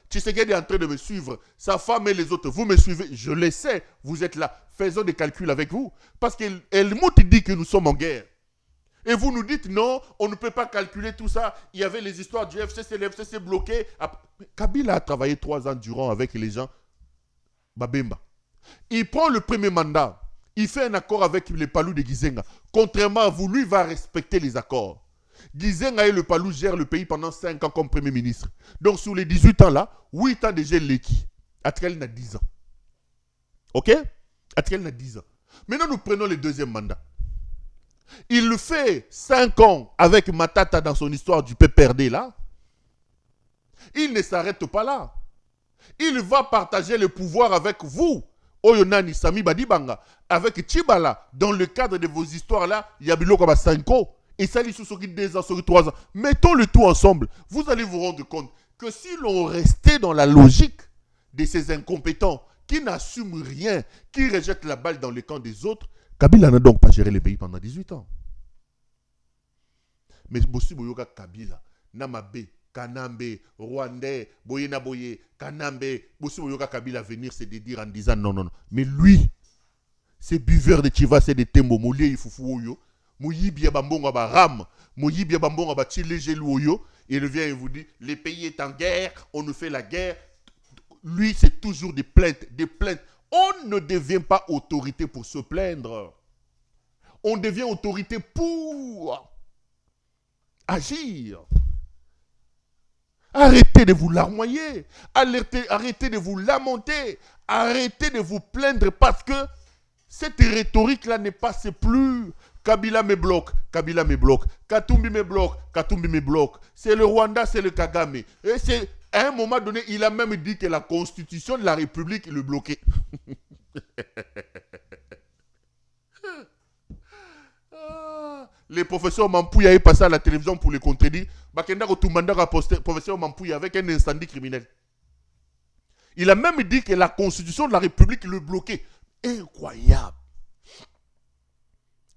Tshisekedi est en train de me suivre, sa femme et les autres, vous me suivez, je le sais, vous êtes là, faisons des calculs avec vous. Parce qu'Helmut dit que nous sommes en guerre. Et vous nous dites non, on ne peut pas calculer tout ça. Il y avait les histoires du FCC, le FCC bloqué. Kabila a travaillé 3 ans durant avec les gens. Babemba. Il prend le premier mandat, il fait un accord avec les Palous de Gizenga. Contrairement à vous, lui va respecter les accords. Gizenga et le Palou gèrent le pays pendant 5 ans comme Premier ministre. Donc sur les 18 ans là, 8 ans déjà l'équipe. Atrel n'a 10 ans. Ok? Atrel n'a 10 ans. Maintenant nous prenons le deuxième mandat. Il le fait 5 ans avec Matata dans son histoire du PPRD là. Il ne s'arrête pas là. Il va partager le pouvoir avec vous. Oyonani Sami Badibanga. Avec Chibala. Dans le cadre de vos histoires là, il y a Biloko Basanko. Et ça, il sur 2 ans, sur 3 ans. Mettons le tout ensemble. Vous allez vous rendre compte que si l'on restait dans la logique de ces incompétents qui n'assument rien, qui rejettent la balle dans le camp des autres, Kabila n'a donc pas géré le pays pendant 18 ans. Mais Bossi Boyoka Kabila, Namabe, Kanambe, Rwandais, Boyena Boye, Kanambe, Bossi Boyoka Kabila venir se dédire en disant non, non, non. Mais lui, ces buveurs de Chivas et de Tembo, Moulié, Ifoufou, Oyo, Mouyibia Bambonga Ram, Mouyibia Bambonga Bachilege Louyo, il vient et vous dit, le pays est en guerre, on nous fait la guerre. Lui, c'est toujours des plaintes, des plaintes. On ne devient pas autorité pour se plaindre. On devient autorité pour agir. Arrêtez de vous larmoyer. Arrêtez de vous lamenter. Arrêtez de vous plaindre parce que cette rhétorique-là ne passe plus. Kabila me bloque, Kabila me bloque. Katumbi me bloque, Katumbi me bloque. C'est le Rwanda, c'est le Kagame. Et c'est, à un moment donné, il a même dit que la constitution de la République le bloquait. Les professeurs Mampouya est passé à la télévision pour les contredire. Bakenda Kotumanda a posté professeur Mampouya avec un incendie criminel. Il a même dit que la constitution de la République le bloquait. Incroyable.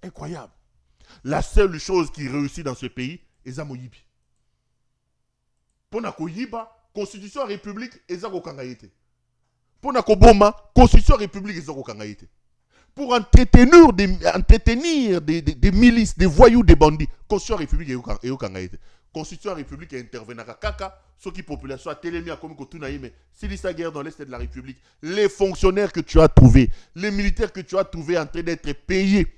Incroyable. La seule chose qui réussit dans ce pays, c'est Zamoyibi. Pour la constitution République, c'est Zamokangaïté. Pour la constitution République, c'est Zamokangaïté. Pour entretenir des milices, des voyous, des bandits, constitution République est Zamokangaïté. Constitution République intervenant à Kaka, ceux qui population a télémia comme Kotunaïme, c'est la guerre dans l'Est de la République. Les fonctionnaires que tu as trouvés, les militaires que tu as trouvés en train d'être payés,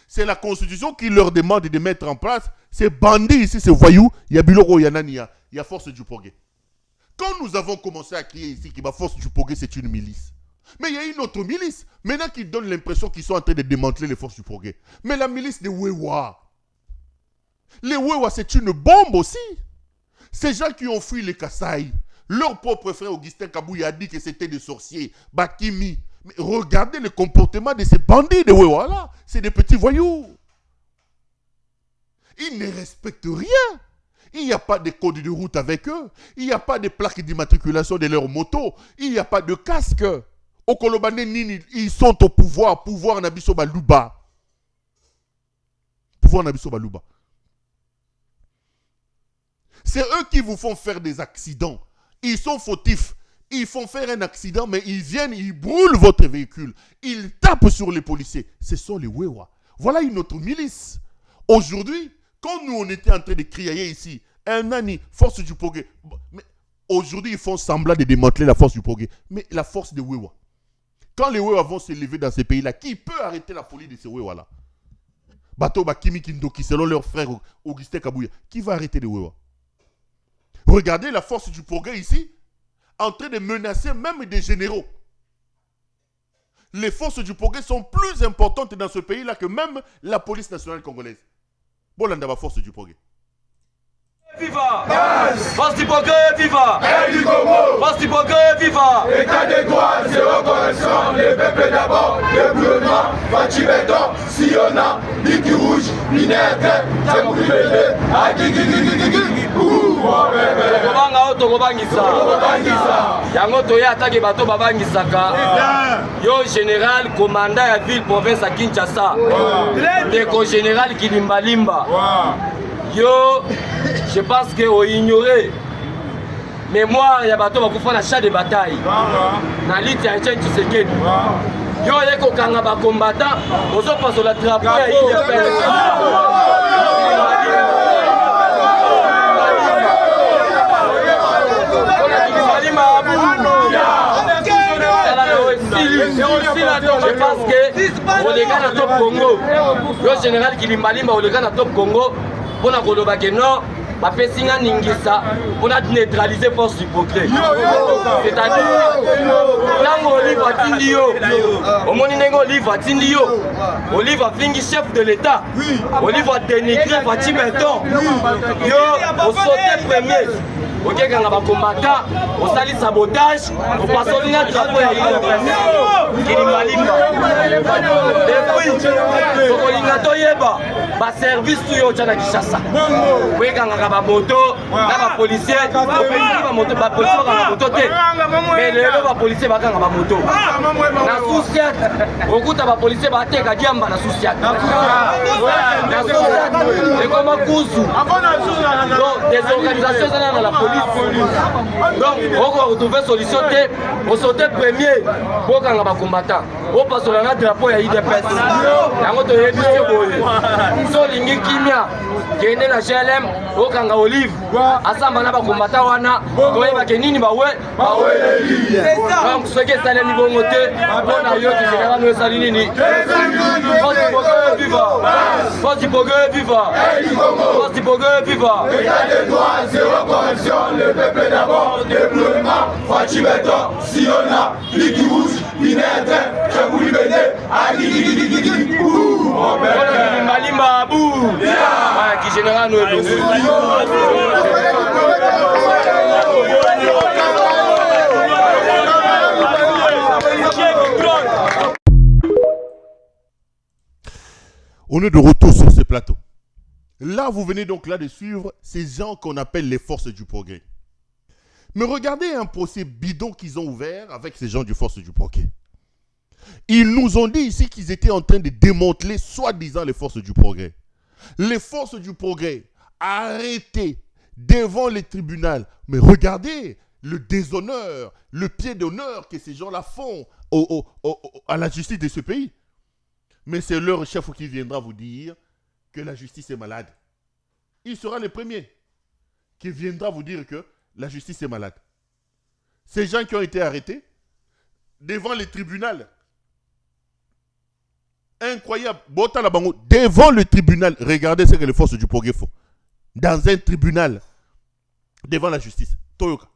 c'est la constitution qui leur demande de mettre en place ces bandits ici, ces voyous, il y a Biloro, il y a Nania, il y a Force du Progrès. Quand nous avons commencé à crier ici que la Force du Progrès c'est une milice, mais il y a une autre milice, maintenant qui donne l'impression qu'ils sont en train de démanteler les Forces du Progrès. Mais la milice des Wewa, les Wewa c'est une bombe aussi. Ces gens qui ont fui les Kasaï, leur propre frère Augustin Kabouya a dit que c'était des sorciers, Bakimi. Mais regardez le comportement de ces bandits de Wewa là. C'est des petits voyous. Ils ne respectent rien. Il n'y a pas de code de route avec eux. Il n'y a pas de plaque d'immatriculation de leur moto. Il n'y a pas de casque. Au Kolobane Nini, ils sont au pouvoir. Pouvoir Nabiso Baluba. Pouvoir Nabiso Baluba. C'est eux qui vous font faire des accidents. Ils sont fautifs. Ils font faire un accident, mais ils viennent, ils brûlent votre véhicule. Ils tapent sur les policiers. Ce sont les Wewa. Voilà une autre milice. Aujourd'hui, quand nous on était en train de crier ici, un ani, Force du Progrès. Mais aujourd'hui, ils font semblant de démanteler la Force du Progrès. Mais la force des Wewa. Quand les Wewa vont s'élever dans ces pays-là, qui peut arrêter la folie de ces Wewa-là? Bato Bakimi Kindoki, selon leur frère Augustin Kabouya. Qui va arrêter les Wewa? Regardez la Force du Progrès ici, en train de menacer même des généraux. Les forces du progrès sont plus importantes dans ce pays-là que même la police nationale congolaise. Bolanda va force du progrès. Viva! Force du progrès, viva! Et du Congo! Force du progrès, viva! État de droit, zéro correction, les peuples d'abord, débrouillement, Fatibéton, Siona, Biki Rouge, Minette, Tchakoubébé, Agigigigigigi, Tokobanga o tokobangisa. Yango toya atake bato babangisaka. Yo général commandant ya ville province à Kinshasa. Deko général Kilimbalimba. Yo, je pense que on ignoré mémoire ya bato bakufa na champ de bataille. Na lutte ya Etienne Tshisekedi. Yo yeko kanga ba combattant, ozo paso la drapeau ya IDPS. Je pense que Olega na top Congo, le général Kilimbalimba Olega na top Congo, pour la Koloba Keno, ma pesinga ningisa, pour la neutraliser force du progrès. C'est-à-dire, là Olive a Tindio, au Moninengo Olive a Tindio, Olive a Fingi chef de l'État, Olive a dénigré Fatibéton, yo, au sauté premier. Ok, quand on va combattre, on sali sabotage, on passe au ligne de drapeau et il depuis, on a toyeba, ba service tout yo tchana Kinshasa. Oui, quand on va moto, là va policier, on moto, ba policier va moto té. Mais le va policier va quand on va moto. Na souciat, au coup ta policier va té kadiamba na souciat. Na souciat, et comme Kousu. Donc des organisations dans la police. Donc, on va retrouver solution. On saute premier pour quand on va combattre. On passe sur la drapeau et IDPS. On va te so lingi kimia kende na GLM okanga Olive asamba na ba combattant wana toyeba ke nini bawe donc ce que ça le niveau moté on a yo qui général no sali nini force du progrès viva force du progrès viva force du progrès viva état de droit zéro corruption le peuple d'abord débrouillement Fatibéton Siona Biki Rouge Minette Tchakoubébé Agigigigigi On est de retour sur ce plateau. Là, vous venez donc là de suivre ces gens qu'on appelle les forces du progrès. Mais regardez un procès bidon qu'ils ont ouvert avec ces gens du force du progrès. Ils nous ont dit ici qu'ils étaient en train de démanteler soi-disant les forces du progrès. Les forces du progrès arrêtées devant les tribunaux. Mais regardez le déshonneur, le pied d'honneur que ces gens-là font à la justice de ce pays. Mais c'est leur chef qui viendra vous dire que la justice est malade. Il sera le premier qui viendra vous dire que la justice est malade. Ces gens qui ont été arrêtés devant les tribunaux. Incroyable. Devant le tribunal, regardez ce que les forces du progrès font. Dans un tribunal, devant la justice. Toyoka.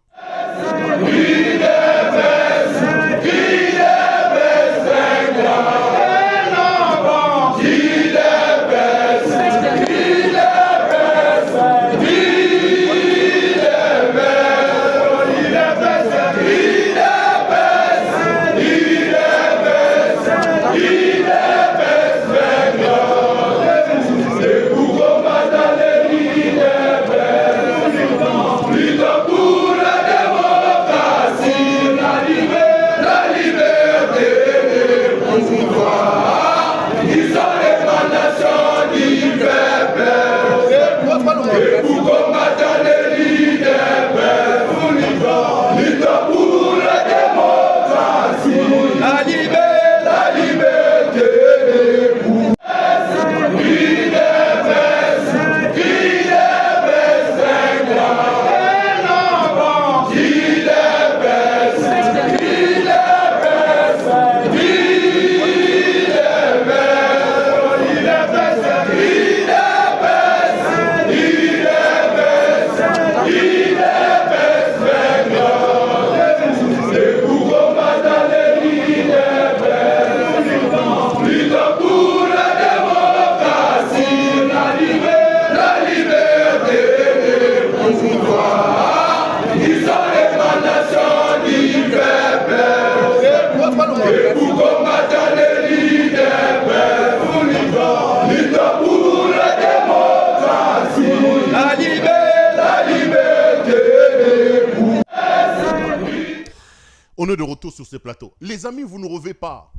On est de retour sur ce plateau. Les amis, vous ne rêvez pas.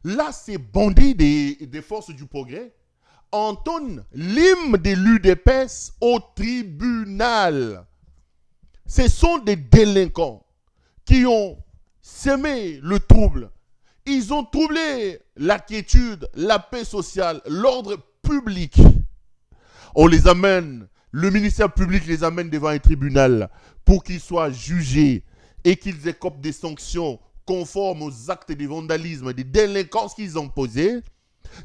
Là, ces bandits des forces du progrès entonnent l'hymne de l'UDPS au tribunal. Ce sont des délinquants qui ont semé le trouble. Ils ont troublé la quiétude, la paix sociale, l'ordre public. On les amène, le ministère public les amène devant un tribunal pour qu'ils soient jugés et qu'ils écopent des sanctions conformes aux actes de vandalisme, de délinquance qu'ils ont posés.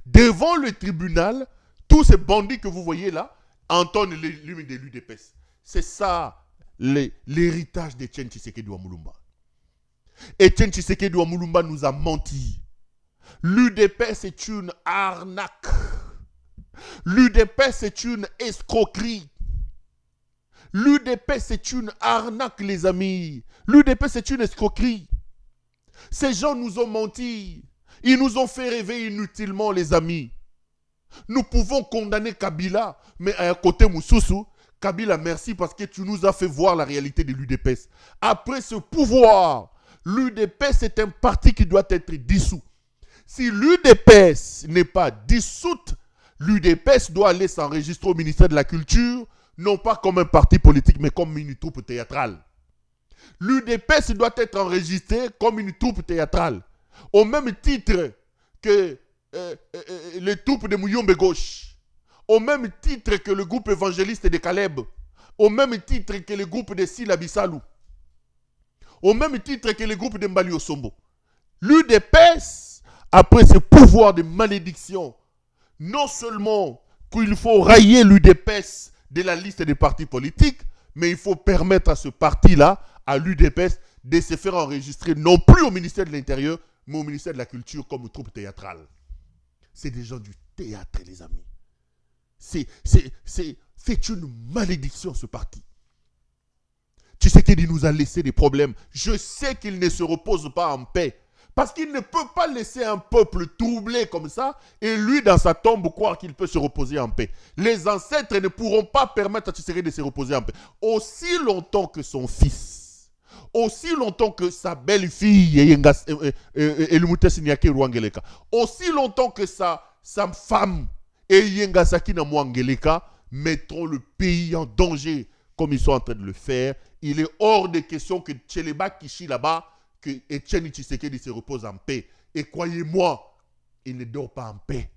Devant le tribunal, tous ces bandits que vous voyez là entonnent l'hymne de l'UDPS. C'est ça l'héritage d'Etienne Tshisekedi Wamulumba. Etienne Tshisekedi Wamulumba nous a menti. L'UDPS est une arnaque. L'UDPS est une escroquerie. L'UDPS est une arnaque, les amis. L'UDPS est une escroquerie. Ces gens nous ont menti. Ils nous ont fait rêver inutilement, les amis. Nous pouvons condamner Kabila, mais à un côté Moussoussou, Kabila, merci parce que tu nous as fait voir la réalité de l'UDPS. Après ce pouvoir, l'UDPS est un parti qui doit être dissous. Si l'UDPS n'est pas dissoute, l'UDPS doit aller s'enregistrer au ministère de la Culture, non pas comme un parti politique, mais comme une troupe théâtrale. L'UDPS doit être enregistré comme une troupe théâtrale, au même titre que les troupes de Mouyombe Gauche, au même titre que le groupe évangéliste de Caleb, au même titre que le groupe de Sila Bissalou, au même titre que le groupe de Mbali Osombo. L'UDPS, après ce pouvoir de malédiction, non seulement qu'il faut railler l'UDPS de la liste des partis politiques, mais il faut permettre à ce parti-là, à l'UDPS, de se faire enregistrer non plus au ministère de l'Intérieur, mais au ministère de la Culture comme troupe théâtrale. C'est des gens du théâtre, les amis. C'est une malédiction, ce parti. Tshisekedi nous a laissé des problèmes. Je sais qu'il ne se repose pas en paix. Parce qu'il ne peut pas laisser un peuple troublé comme ça et lui, dans sa tombe, croire qu'il peut se reposer en paix. Les ancêtres ne pourront pas permettre à Tshisekedi de se reposer en paix. Aussi longtemps que son fils, aussi longtemps que sa belle-fille, aussi longtemps que sa femme, Yengasaki na Mwangeleka, mettront le pays en danger comme ils sont en train de le faire. Il est hors de question que Tcheleba Kishi là-bas, que Etienne Tshisekedi se repose en paix. Et croyez-moi, il ne dort pas en paix.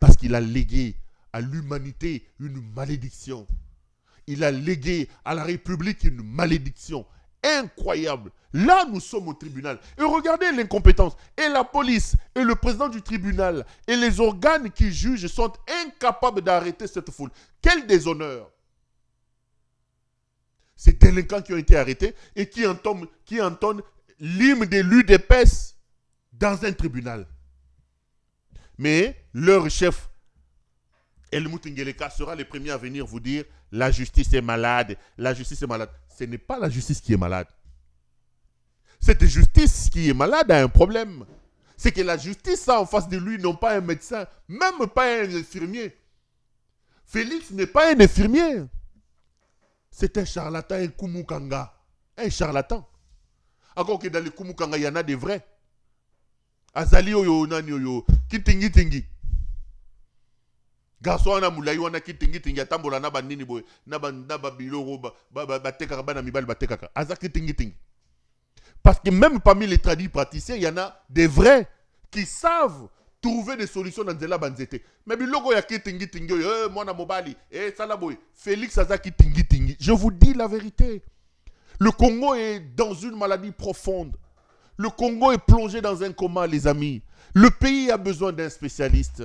Parce qu'il a légué à l'humanité une malédiction. Il a légué à la République une malédiction incroyable. Là, nous sommes au tribunal. Et regardez l'incompétence. Et la police, et le président du tribunal, et les organes qui jugent sont incapables d'arrêter cette foule. Quel déshonneur! Ces délinquants qui ont été arrêtés et qui entonnent l'hymne de l'UDPS dans un tribunal. Mais leur chef, Helmut Ngeleka, sera le premier à venir vous dire « La justice est malade, la justice est malade ». Ce n'est pas la justice qui est malade. Cette justice qui est malade a un problème. C'est que la justice a en face de lui non pas un médecin, même pas un infirmier. Félix n'est pas un infirmier. C'est un charlatan, un Kumukanga. Un charlatan. Encore que dans les Kumukanga, il y en a des vrais. Azali oyo nani oyo, kitingi tingi. Garçon ana mulayi wana kitingi tingi atambola na banini boy, na ba biloro ba tekaka bana mibali ba tekaka. Aza kitingi tingi. Parce que même parmi les tradis praticiens, il y en a des vrais qui savent trouver des solutions dans Nzela Banzete. Mais biloko ya kitingi tingi mwana mobali, salaboy, Félix aza kitingi tingi. Je vous dis la vérité. Le Congo est dans une maladie profonde. Le Congo est plongé dans un coma, les amis. Le pays a besoin d'un spécialiste.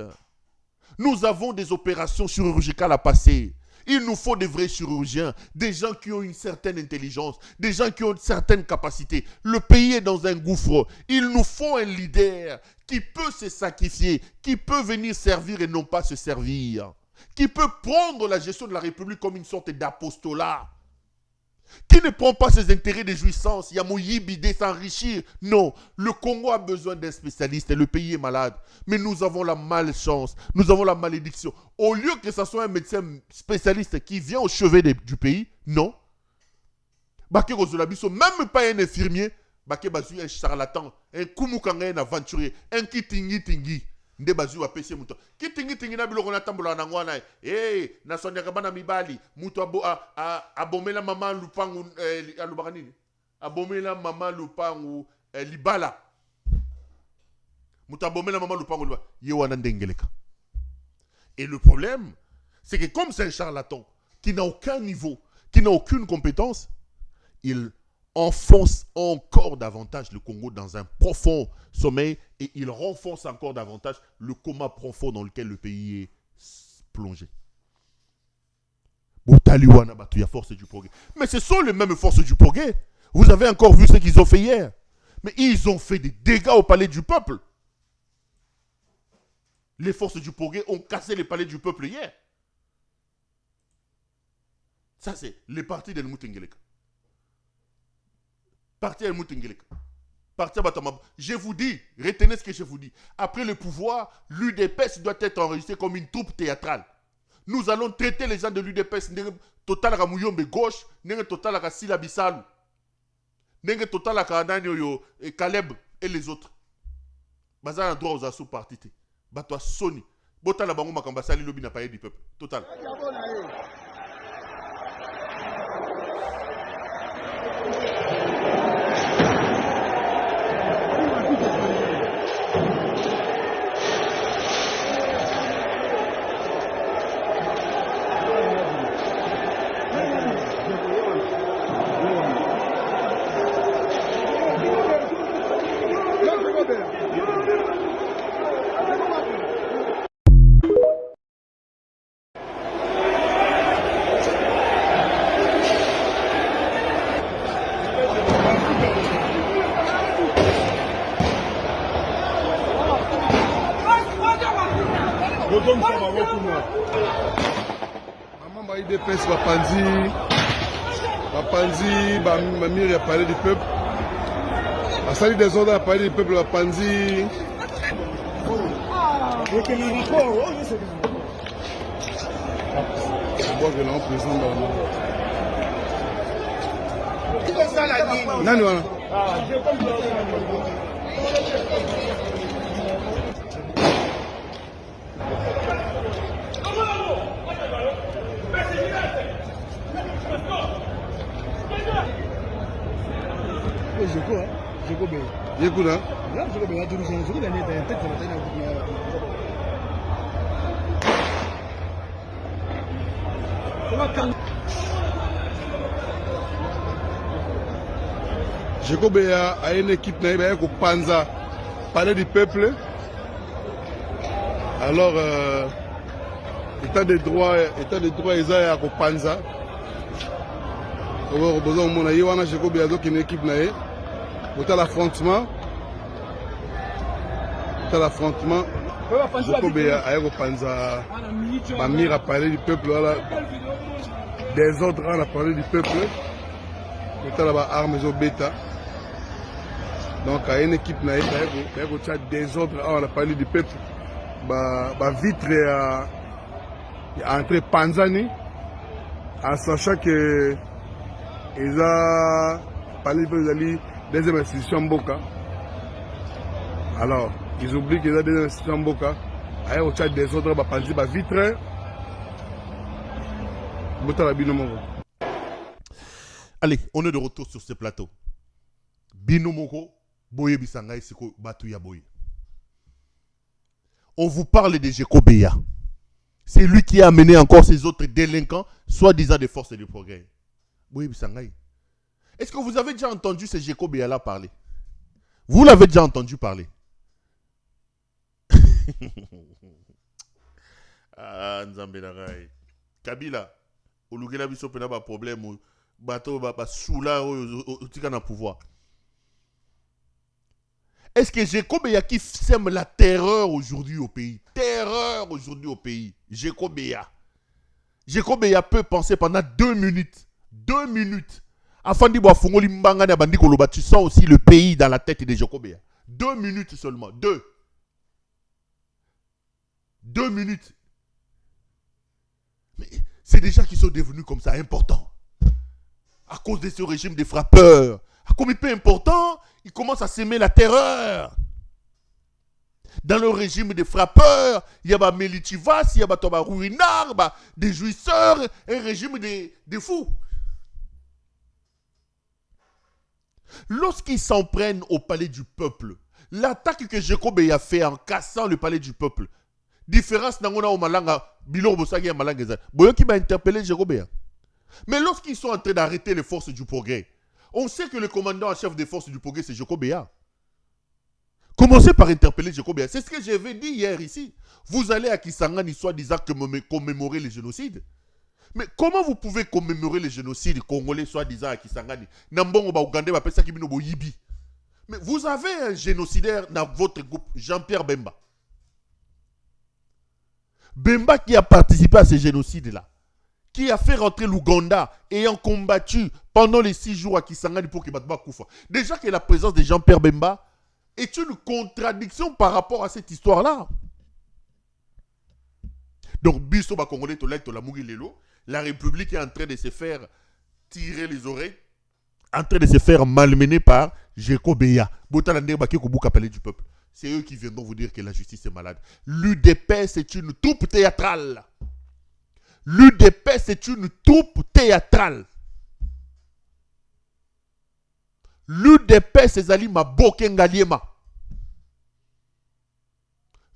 Nous avons des opérations chirurgicales à passer. Il nous faut des vrais chirurgiens, des gens qui ont une certaine intelligence, des gens qui ont une certaine capacité. Le pays est dans un gouffre. Il nous faut un leader qui peut se sacrifier, qui peut venir servir et non pas se servir, qui peut prendre la gestion de la République comme une sorte d'apostolat, qui ne prend pas ses intérêts de jouissance, Yamoyibide s'enrichir. Non, le Congo a besoin d'un spécialiste et le pays est malade. Mais nous avons la malchance, nous avons la malédiction. Au lieu que ce soit un médecin spécialiste qui vient au chevet du pays, non. Baké Rozolabiso, même pas un infirmier, Baké Bazu un charlatan, un Kumukanga, un aventurier, un Kitingi. Nde bazu apesi muto kitingi na biloko na tambola na ngwana na sonja bana mibali muto abomela mama lupangu alubaka nini abomela mama lupangu libala muto abomela mama lupangu libala ye wana ndengeleka. Et le problème c'est que comme c'est un charlatan qui n'a aucun niveau, qui n'a aucune compétence, il enfonce encore davantage le Congo dans un profond sommeil et il renforce encore davantage le coma profond dans lequel le pays est plongé. Boutaliwana Batouya, force du progrès. Mais ce sont les mêmes forces du progrès. Vous avez encore vu ce qu'ils ont fait hier. Mais ils ont fait des dégâts au palais du peuple. Les forces du progrès ont cassé les palais du peuple hier. Ça, c'est les partis de Moutengeleka. Parti à Moutengeleka. Parti à Batamab. Je vous dis, retenez ce que je vous dis. Après le pouvoir, l'UDPS doit être enregistré comme une troupe théâtrale. Nous allons traiter les gens de l'UDPS. Total à Mouyombe gauche, total à Sila Bissalou, total à Nanyo et Caleb et les autres. Bazar a droit aux assauts partis. Batoi Sony. Botal à Bango Makambasali, lobby n'a pas du peuple. Total. Maman ba IDPS Bapanzi, Mamir a parlé du peuple. A sali des ordres a parlé du peuple, Bapanzi. D'abord, je l'ai présent dans le. Nani wana? Jekobea a une équipe naïve qui Panza parler du peuple. Alors, état de droit, ils ont à Panza. On a besoin de Yoana Jekobea donc une équipe naïve. Pour l'affrontement. Jekobea a eu Panza. Mamir a parlé du peuple. Des ordres on a parlé du peuple. Pour la armes et bêta. Donc, il y a une équipe naïve qui a des ordres, on a parlé du peuple. Vitre est entré Panzani, en sachant que ils ont parlé de deuxième institution Boka. Alors, ils oublient qu'ils ont des institutions Boka. Il y a des ordres, vitre. Allez, on est de retour sur ce plateau. Binomoko. Boye Bisanga Siko Batuya Boye. On vous parle de Jekobea. C'est lui qui a amené encore ces autres délinquants, soi-disant des forces de progrès. Boye Bisanga. Est-ce que vous avez déjà entendu ce Jekobea là parler? Vous l'avez déjà entendu parler? Ah, Nzambe Nagai. Kabila, Olugela Biso pena ba problème, bateau ba soula au tika na pouvoir. Est-ce que Jekobea qui sème la terreur aujourd'hui au pays? Terreur aujourd'hui au pays. Jekobea. Jekobea peut penser pendant 2 minutes. 2 minutes. Afin de voir Fongoli Mbanga na Bandi Koloba, tu sens aussi le pays dans la tête de Jekobea. 2 minutes seulement. 2 minutes. Mais c'est déjà qu'ils sont devenus comme ça importants. À cause de ce régime des frappeurs. Comme il est important, il commence à s'aimer la terreur. Dans le régime des frappeurs, il y a Melichivas, il y a Toba Rouinard, des jouisseurs, un régime des fous. Lorsqu'ils s'en prennent au palais du peuple, l'attaque que Jekobea a fait en cassant le palais du peuple, différence n'angona au malanga, bilor bosagi à malanga, Boyoki va interpeller Jekobea. Mais lorsqu'ils sont en train d'arrêter les forces du progrès, on sait que le commandant en chef des forces du progrès, c'est Jekobea. Commencez par interpeller Jekobea. C'est ce que j'avais dit hier ici. Vous allez à Kisangani, soi-disant commémorer les génocides. Mais comment vous pouvez commémorer les génocides congolais, soi-disant à Kisangani? Mais vous avez un génocidaire dans votre groupe, Jean-Pierre Bemba. Bemba qui a participé à ces génocides-là, qui a fait rentrer l'Ouganda, ayant combattu pendant les 6 jours à Kisangani pour qu'il Batba Koufa. Déjà que la présence de Jean-Pierre Bemba est une contradiction par rapport à cette histoire-là. Donc, Biso Congolais, la République est en train de se faire tirer les oreilles, en train de se faire malmener par Jekobea. Du peuple. C'est eux qui viendront vous dire que la justice est malade. L'UDP, c'est une troupe théâtrale. L'UDP, c'est une troupe théâtrale. L'UDP, c'est Zali Mabokengaliema.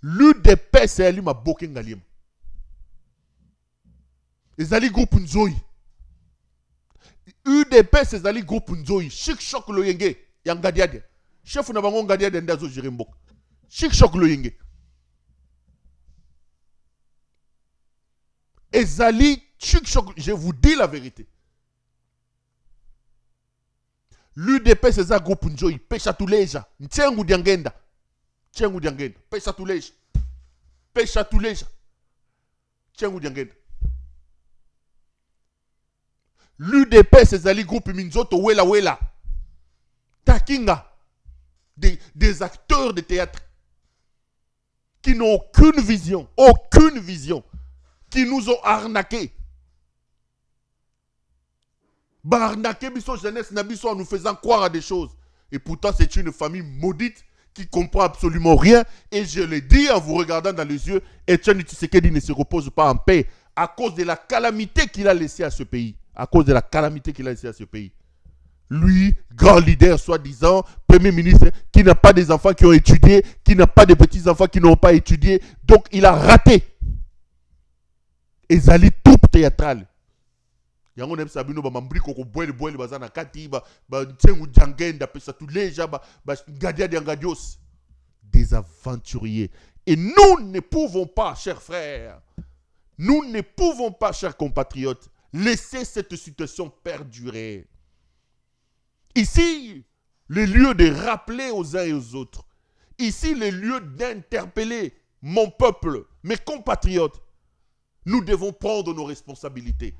L'UDP, c'est Ali Mabokengaliema. Les Ali groupe Nzoï. UDP, c'est Ali groupe Nzoï. Chic choc lo yenge. Yangadiade. Chef Nabango Ngadiade Ndazo Jirimbok. Chic choc lo yenge. Ezali, je vous dis la vérité. L'UDP, c'est un groupe Njoy, Pecha Tuleja, Ntsengu Diangenda. Pecha Tuleja. Pecha Tuleja. Tchengu Diangenda. L'UDP, c'est Ali Groupe Minzoto, Wela. Takinga. Des acteurs de théâtre qui n'ont aucune vision, qui nous ont arnaqués. Arnaqué biso jeunesse nabiso en nous faisant croire à des choses. Et pourtant, c'est une famille maudite qui comprend absolument rien. Et je le dis en vous regardant dans les yeux, Etienne Tshisekedi ne se repose pas en paix à cause de la calamité qu'il a laissée à ce pays. Lui, grand leader, soi-disant, premier ministre, qui n'a pas des enfants qui ont étudié, qui n'a pas de petits-enfants qui n'ont pas étudié. Donc, il a raté. Et Zali, troupe théâtrale. Yango nem sabino ba mambri ko boile bazana kati ba tsengu jangenda pesa tuleja ba gadia de ngadios, des aventuriers. Et nous ne pouvons pas, chers frères, chers compatriotes, laisser cette situation perdurer. Ici, le lieu de rappeler aux uns et aux autres. Ici, le lieu d'interpeller mon peuple, mes compatriotes. Nous devons prendre nos responsabilités.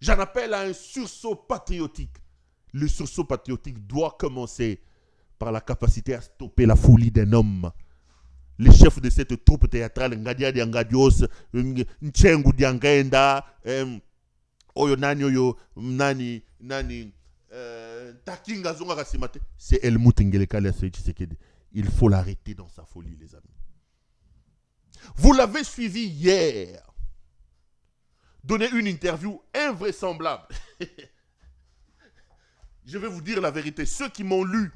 J'en appelle à un sursaut patriotique. Le sursaut patriotique doit commencer par la capacité à stopper la folie d'un homme. Les chefs de cette troupe théâtrale, Ngadia Diangadios, Nchengu Diangenda, Oyo Nani, Oyo Nani, Takinga Zonga Rassimate, c'est Helmut Ngeleka Tshisekedi. Il faut l'arrêter dans sa folie, les amis. Vous l'avez suivi hier. Donner une interview invraisemblable. Je vais vous dire la vérité. Ceux qui m'ont lu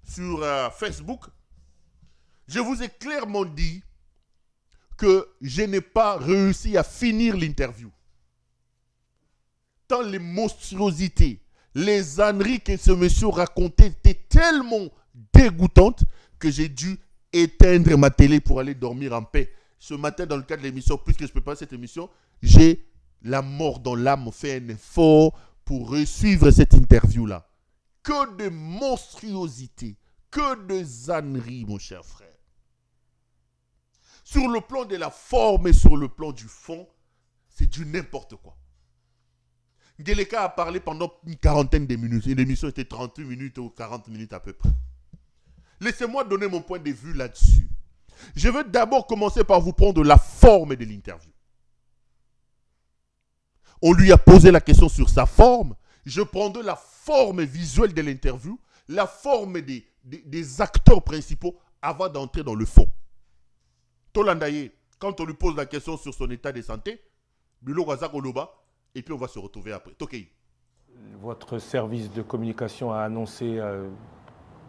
sur Facebook, je vous ai clairement dit que je n'ai pas réussi à finir l'interview. Tant les monstruosités, les âneries que ce monsieur racontait étaient tellement dégoûtantes que j'ai dû éteindre ma télé pour aller dormir en paix. Ce matin, dans le cadre de l'émission, puisque je ne peux pas cette émission, j'ai la mort dans l'âme fait un effort pour suivre cette interview-là. Que de monstruosités, que de âneries, mon cher frère. Sur le plan de la forme et sur le plan du fond, c'est du n'importe quoi. Ngeleka a parlé pendant une quarantaine de minutes. Une émission était 38 minutes ou 40 minutes à peu près. Laissez-moi donner mon point de vue là-dessus. Je veux d'abord commencer par vous prendre la forme de l'interview. On lui a posé la question sur sa forme. Je prendrai la forme visuelle de l'interview, la forme des acteurs principaux avant d'entrer dans le fond. Tolandaye, quand on lui pose la question sur son état de santé, Bilo Wazak Oloba, et puis on va se retrouver après. Tokei. Votre service de communication a annoncé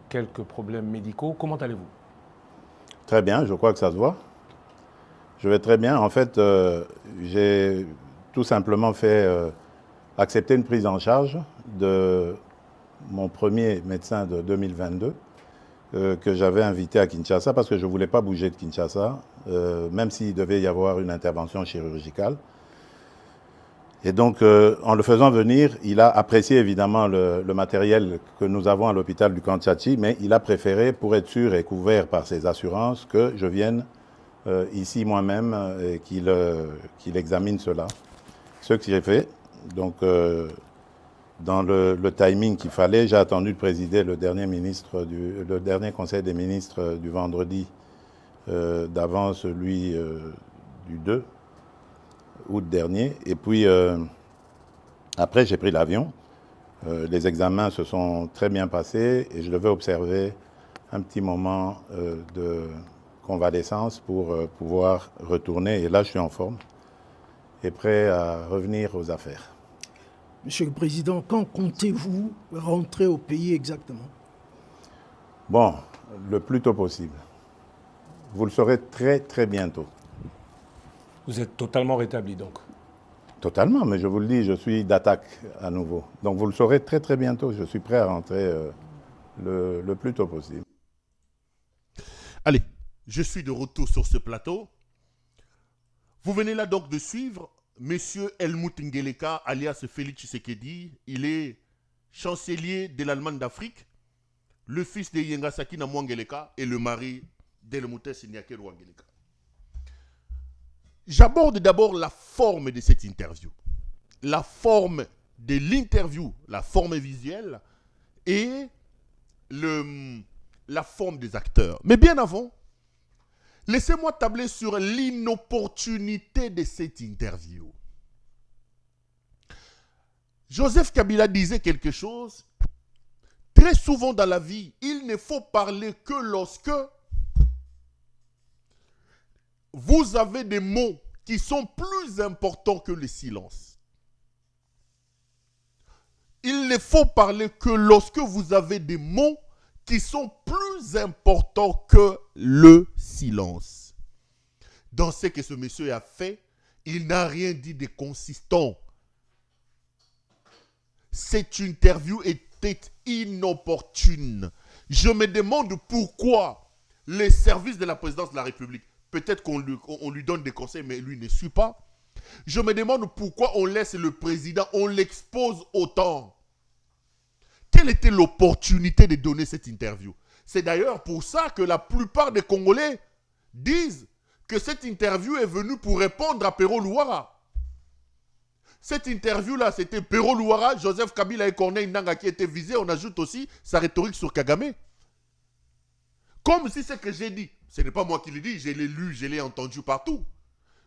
quelques problèmes médicaux. Comment allez-vous? Très bien, je crois que ça se voit. Je vais très bien. En fait, j'ai tout simplement fait accepter une prise en charge de mon premier médecin de 2022 que j'avais invité à Kinshasa parce que je ne voulais pas bouger de Kinshasa, même s'il devait y avoir une intervention chirurgicale. Et donc, en le faisant venir, il a apprécié évidemment le matériel que nous avons à l'hôpital du Kantiachi, mais il a préféré, pour être sûr et couvert par ses assurances, que je vienne ici moi-même et qu'il examine cela. Ce que j'ai fait, donc dans le timing qu'il fallait, j'ai attendu de présider le dernier conseil des ministres du vendredi d'avant celui du 2 août dernier. Et puis après, j'ai pris l'avion. Les examens se sont très bien passés et je devais observer un petit moment de convalescence pour pouvoir retourner. Et là, je suis en forme et prêt à revenir aux affaires. Monsieur le Président, quand comptez-vous rentrer au pays exactement? Bon, le plus tôt possible. Vous le saurez très très bientôt. Vous êtes totalement rétabli donc? Totalement, mais je vous le dis, je suis d'attaque à nouveau. Donc vous le saurez très très bientôt. Je suis prêt à rentrer le plus tôt possible. Allez, je suis de retour sur ce plateau. Vous venez là donc de suivre Monsieur Helmut Ngeleka, alias Félix Tshisekedi. Il est chancelier de l'Allemagne d'Afrique, le fils de Yengasaki Namwa Ngeleka et le mari d'Helmut Ngeleka. J'aborde d'abord la forme de cette interview. La forme de l'interview, la forme visuelle et la forme des acteurs. Mais bien avant, laissez-moi tabler sur l'inopportunité de cette interview. Joseph Kabila disait quelque chose. Très souvent dans la vie, il ne faut parler que lorsque vous avez des mots qui sont plus importants que le silence. Il ne faut parler que lorsque vous avez des mots qui sont plus importants que le silence. Dans ce que ce monsieur a fait, il n'a rien dit de consistant. Cette interview était inopportune. Je me demande pourquoi les services de la présidence de la République, peut-être qu'on lui donne des conseils, mais lui ne suit pas. Je me demande pourquoi on laisse le président, on l'expose autant. Quelle était l'opportunité de donner cette interview? C'est d'ailleurs pour ça que la plupart des Congolais disent que cette interview est venue pour répondre à Pero Luara. Cette interview-là, c'était Pero Luara, Joseph Kabila et Corneille Nangaa qui étaient visés. On ajoute aussi sa rhétorique sur Kagame. Comme si ce que j'ai dit, ce n'est pas moi qui l'ai dit, je l'ai lu, je l'ai entendu partout.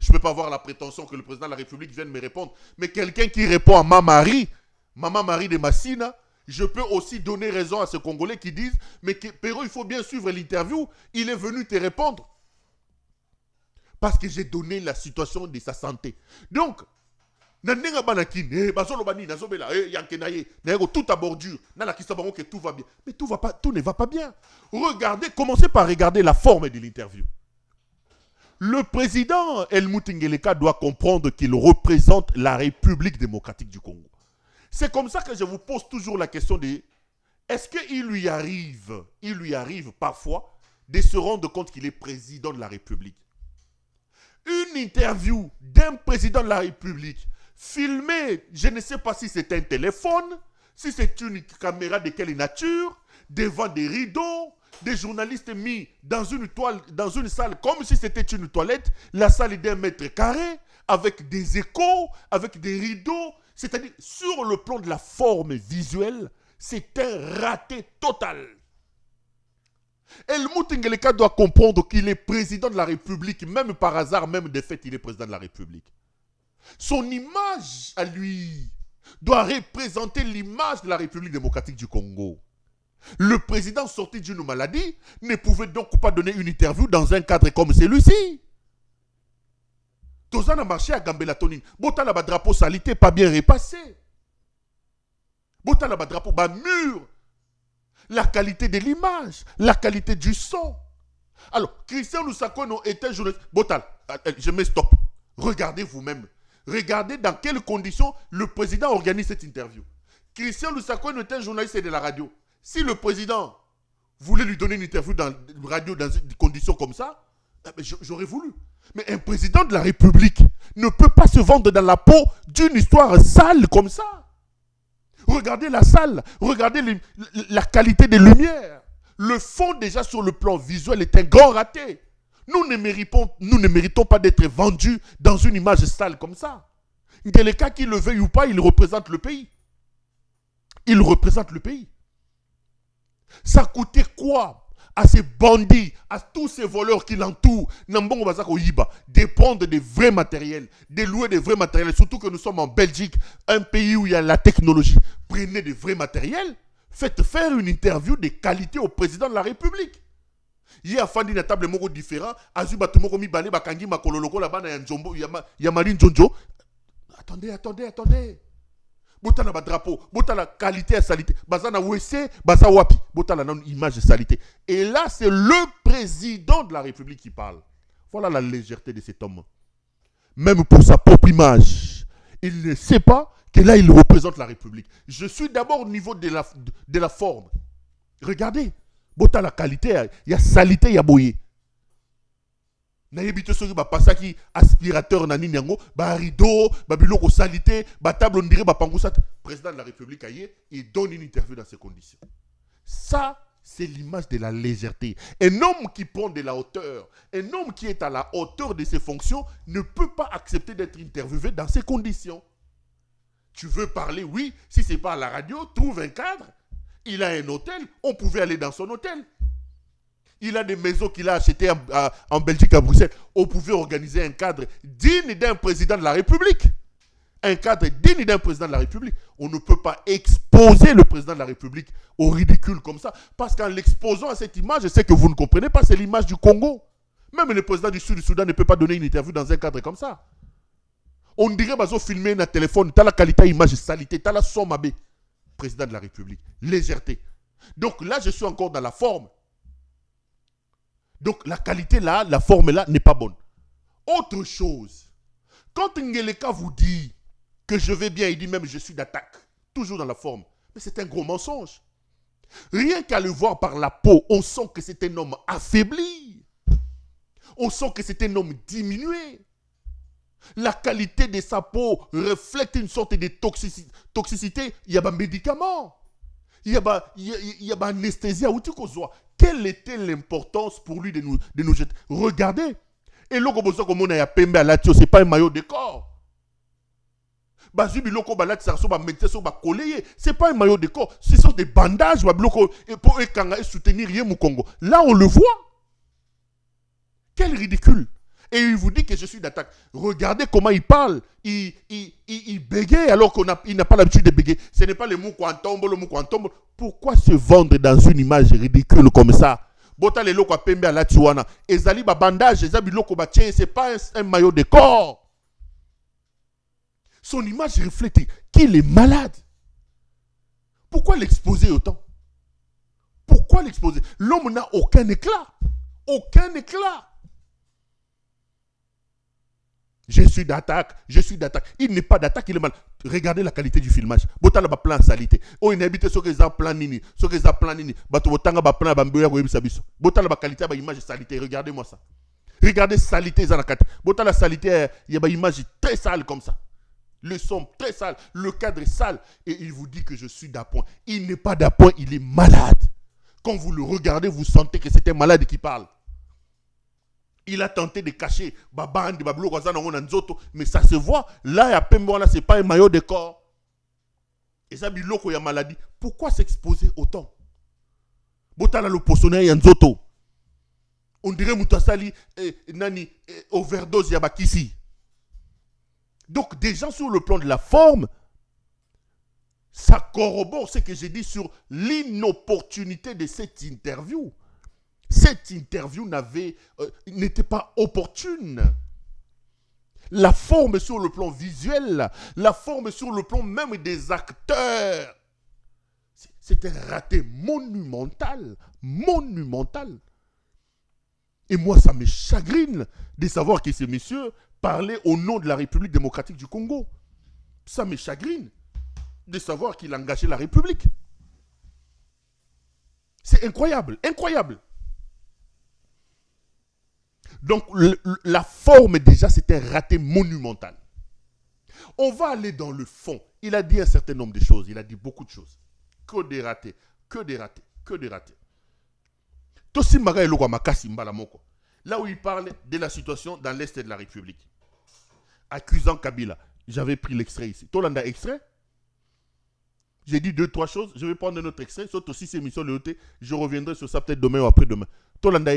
Je ne peux pas avoir la prétention que le président de la République vienne me répondre. Mais quelqu'un qui répond à Maman Marie de Massina, je peux aussi donner raison à ces Congolais qui disent « Mais Pero, il faut bien suivre l'interview, il est venu te répondre. » Parce que j'ai donné la situation de sa santé. Donc, tout à bordure, que tout va bien. Mais tout ne va pas bien. Regardez, commencez par regarder la forme de l'interview. Le président Helmut Ngeleka doit comprendre qu'il représente la République démocratique du Congo. C'est comme ça que je vous pose toujours la question de est-ce qu'il lui arrive parfois de se rendre compte qu'il est président de la République. Une interview d'un président de la République filmé, je ne sais pas si c'est un téléphone, si c'est une caméra de quelle nature, devant des rideaux, des journalistes mis dans une salle comme si c'était une toilette, la salle est d'1 mètre carré, avec des échos, avec des rideaux, c'est-à-dire sur le plan de la forme visuelle, c'est un raté total. Helmut Ngeleka doit comprendre qu'il est président de la République, même par hasard, même de fait, il est président de la République. Son image à lui doit représenter l'image de la République démocratique du Congo. Le président sorti d'une maladie ne pouvait donc pas donner une interview dans un cadre comme celui-ci. Tozan a marché à Gambelatonine. Bota la drapeau salité pas bien repassé. Bota la drapeau bas mûr. La qualité de l'image, la qualité du son. Alors, Christian Lusakono était journaliste. Botal, je mets stop. Regardez vous-même. Regardez dans quelles conditions le président organise cette interview. Christian Lusakono était un journaliste de la radio. Si le président voulait lui donner une interview dans la radio dans des conditions comme ça, j'aurais voulu. Mais un président de la République ne peut pas se vendre dans la peau d'une histoire sale comme ça. Regardez la salle, regardez la qualité des lumières. Le fond déjà sur le plan visuel est un grand raté. Nous ne méritons pas d'être vendus dans une image sale comme ça. Ngeleka, qu'il le veuille ou pas, il représente le pays. Il représente le pays. Ça coûtait quoi à ces bandits, à tous ces voleurs qui l'entourent, de prendre des vrais matériels, de louer des vrais matériels, surtout que nous sommes en Belgique, un pays où il y a la technologie. Prenez des vrais matériels, faites faire une interview de qualité au président de la République. Il y a fandi na table moko différent, azuba tumoko mi balé bakangi makololoko là-bas na Njombo, ya Marine Njonjo. Attendez. Bota na ba drapeau, bota la qualité et salité. Baza na wese, baza wapi, bota la image et salité. Et là, c'est le président de la République qui parle. Voilà la légèreté de cet homme. Même pour sa propre image, il ne sait pas que là, il représente la République. Je suis d'abord au niveau de la forme. Regardez. Bota la qualité, il y a salité, il y a boyé. Nayebite soki ba pasaki aspirateur na nini yango, ba rideau, ba biloko salité, ba table on dirait ba pangoussat. Président de la République aye, il donne une interview dans ces conditions. Ça, c'est l'image de la légèreté. Un homme qui prend de la hauteur, un homme qui est à la hauteur de ses fonctions, ne peut pas accepter d'être interviewé dans ces conditions. Tu veux parler, oui, si ce n'est pas à la radio, trouve un cadre. Il a un hôtel, on pouvait aller dans son hôtel. Il a des maisons qu'il a achetées en Belgique, à Bruxelles. On pouvait organiser un cadre digne d'un président de la République. Un cadre digne d'un président de la République. On ne peut pas exposer le président de la République au ridicule comme ça. Parce qu'en l'exposant à cette image, je sais que vous ne comprenez pas, c'est l'image du Congo. Même le président du Soudan ne peut pas donner une interview dans un cadre comme ça. On dirait qu'ils ont filmé un téléphone, tu as la qualité image, salité, tu as la somme. Président de la République. Légèreté. Donc là, je suis encore dans la forme. Donc la qualité là, la forme là n'est pas bonne. Autre chose, quand Ngeleka vous dit que je vais bien, il dit même je suis d'attaque, toujours dans la forme. Mais c'est un gros mensonge. Rien qu'à le voir par la peau, on sent que c'est un homme affaibli. On sent que c'est un homme diminué. La qualité de sa peau reflète une sorte de toxicité. Il y a des médicaments. Il y a des anesthésie. Quelle était l'importance pour lui de nous jeter? Regardez. Et là, ce n'est pas un maillot de corps. Ce n'est pas un maillot de corps. Ce sont des bandages pour soutenir le Congo. Là, on le voit. Quel ridicule. Et il vous dit que je suis d'attaque. Regardez comment il parle. Il bégaye alors qu'il n'a pas l'habitude de bégayer. Ce n'est pas le mot qu'on tombe, le mot qu'on tombe. Pourquoi se vendre dans une image ridicule comme ça? Bota le loko pembe à la tuana. Ezali ba bandage, ezali loko ba tche, c'est pas un maillot de corps. Son image reflète qu'il est malade. Pourquoi l'exposer autant? Pourquoi l'exposer? L'homme n'a aucun éclat. Aucun éclat. Je suis d'attaque, je suis d'attaque. Il n'est pas d'attaque, il est mal. Regardez la qualité du filmage. Botala ba plan salité. Oh, il n'habite sur les plans nini, sur les plans nini. Bato botanga ba plan ba mboya ko yebisa biso. Botala ba qualité ba image salité. Regardez-moi ça. Regardez salité za na kati. Botala salité, il y a ba image très sale comme ça. Le son très sale, le cadre est sale et il vous dit que je suis d'appoint. Il n'est pas d'appoint, il est malade. Quand vous le regardez, vous sentez que c'est un malade qui parle. Il a tenté de cacher mais ça se voit. Là, ce n'est pas un maillot de corps. Et ça, il y a maladie. Pourquoi s'exposer autant? Botala le poissonnier Yanzoto. On dirait Moutasali nani overdose Yabakisi. Donc, déjà sur le plan de la forme, ça corrobore ce que j'ai dit sur l'inopportunité de cette interview. Cette interview n'était pas opportune. La forme sur le plan visuel, la forme sur le plan même des acteurs, c'est un raté monumental, monumental. Et moi, ça me chagrine de savoir que ce monsieur parlait au nom de la République démocratique du Congo. Ça me chagrine de savoir qu'il engageait la République. C'est incroyable, incroyable. Donc, la forme, déjà, c'est un raté monumental. On va aller dans le fond. Il a dit un certain nombre de choses. Il a dit beaucoup de choses. Que des ratés. Que des ratés. Que des ratés. Là où il parle de la situation dans l'Est de la République. Accusant Kabila. J'avais pris l'extrait ici. Tolanda extrait. J'ai dit 2-3 choses. Je vais prendre un autre extrait. Sauf aussi ces émissions de l'OT. Je reviendrai sur ça peut-être demain ou après-demain. Tolanda,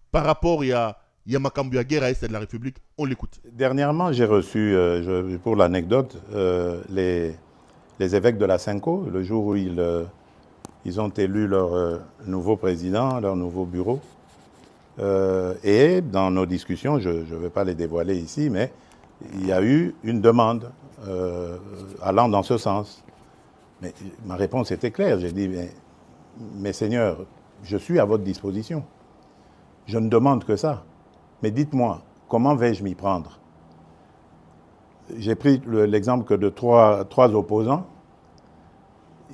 par rapport à Yamakambu à guerre à l'Est de la République, on l'écoute. Dernièrement, j'ai reçu, pour l'anecdote, les évêques de la Cinco, le jour où ils ont élu leur nouveau président, leur nouveau bureau. Et dans nos discussions, je ne vais pas les dévoiler ici, mais il y a eu une demande allant dans ce sens. Mais ma réponse était claire. J'ai dit, mais seigneurs, je suis à votre disposition. Je ne demande que ça. Mais dites-moi, comment vais-je m'y prendre? J'ai pris l'exemple que de trois opposants.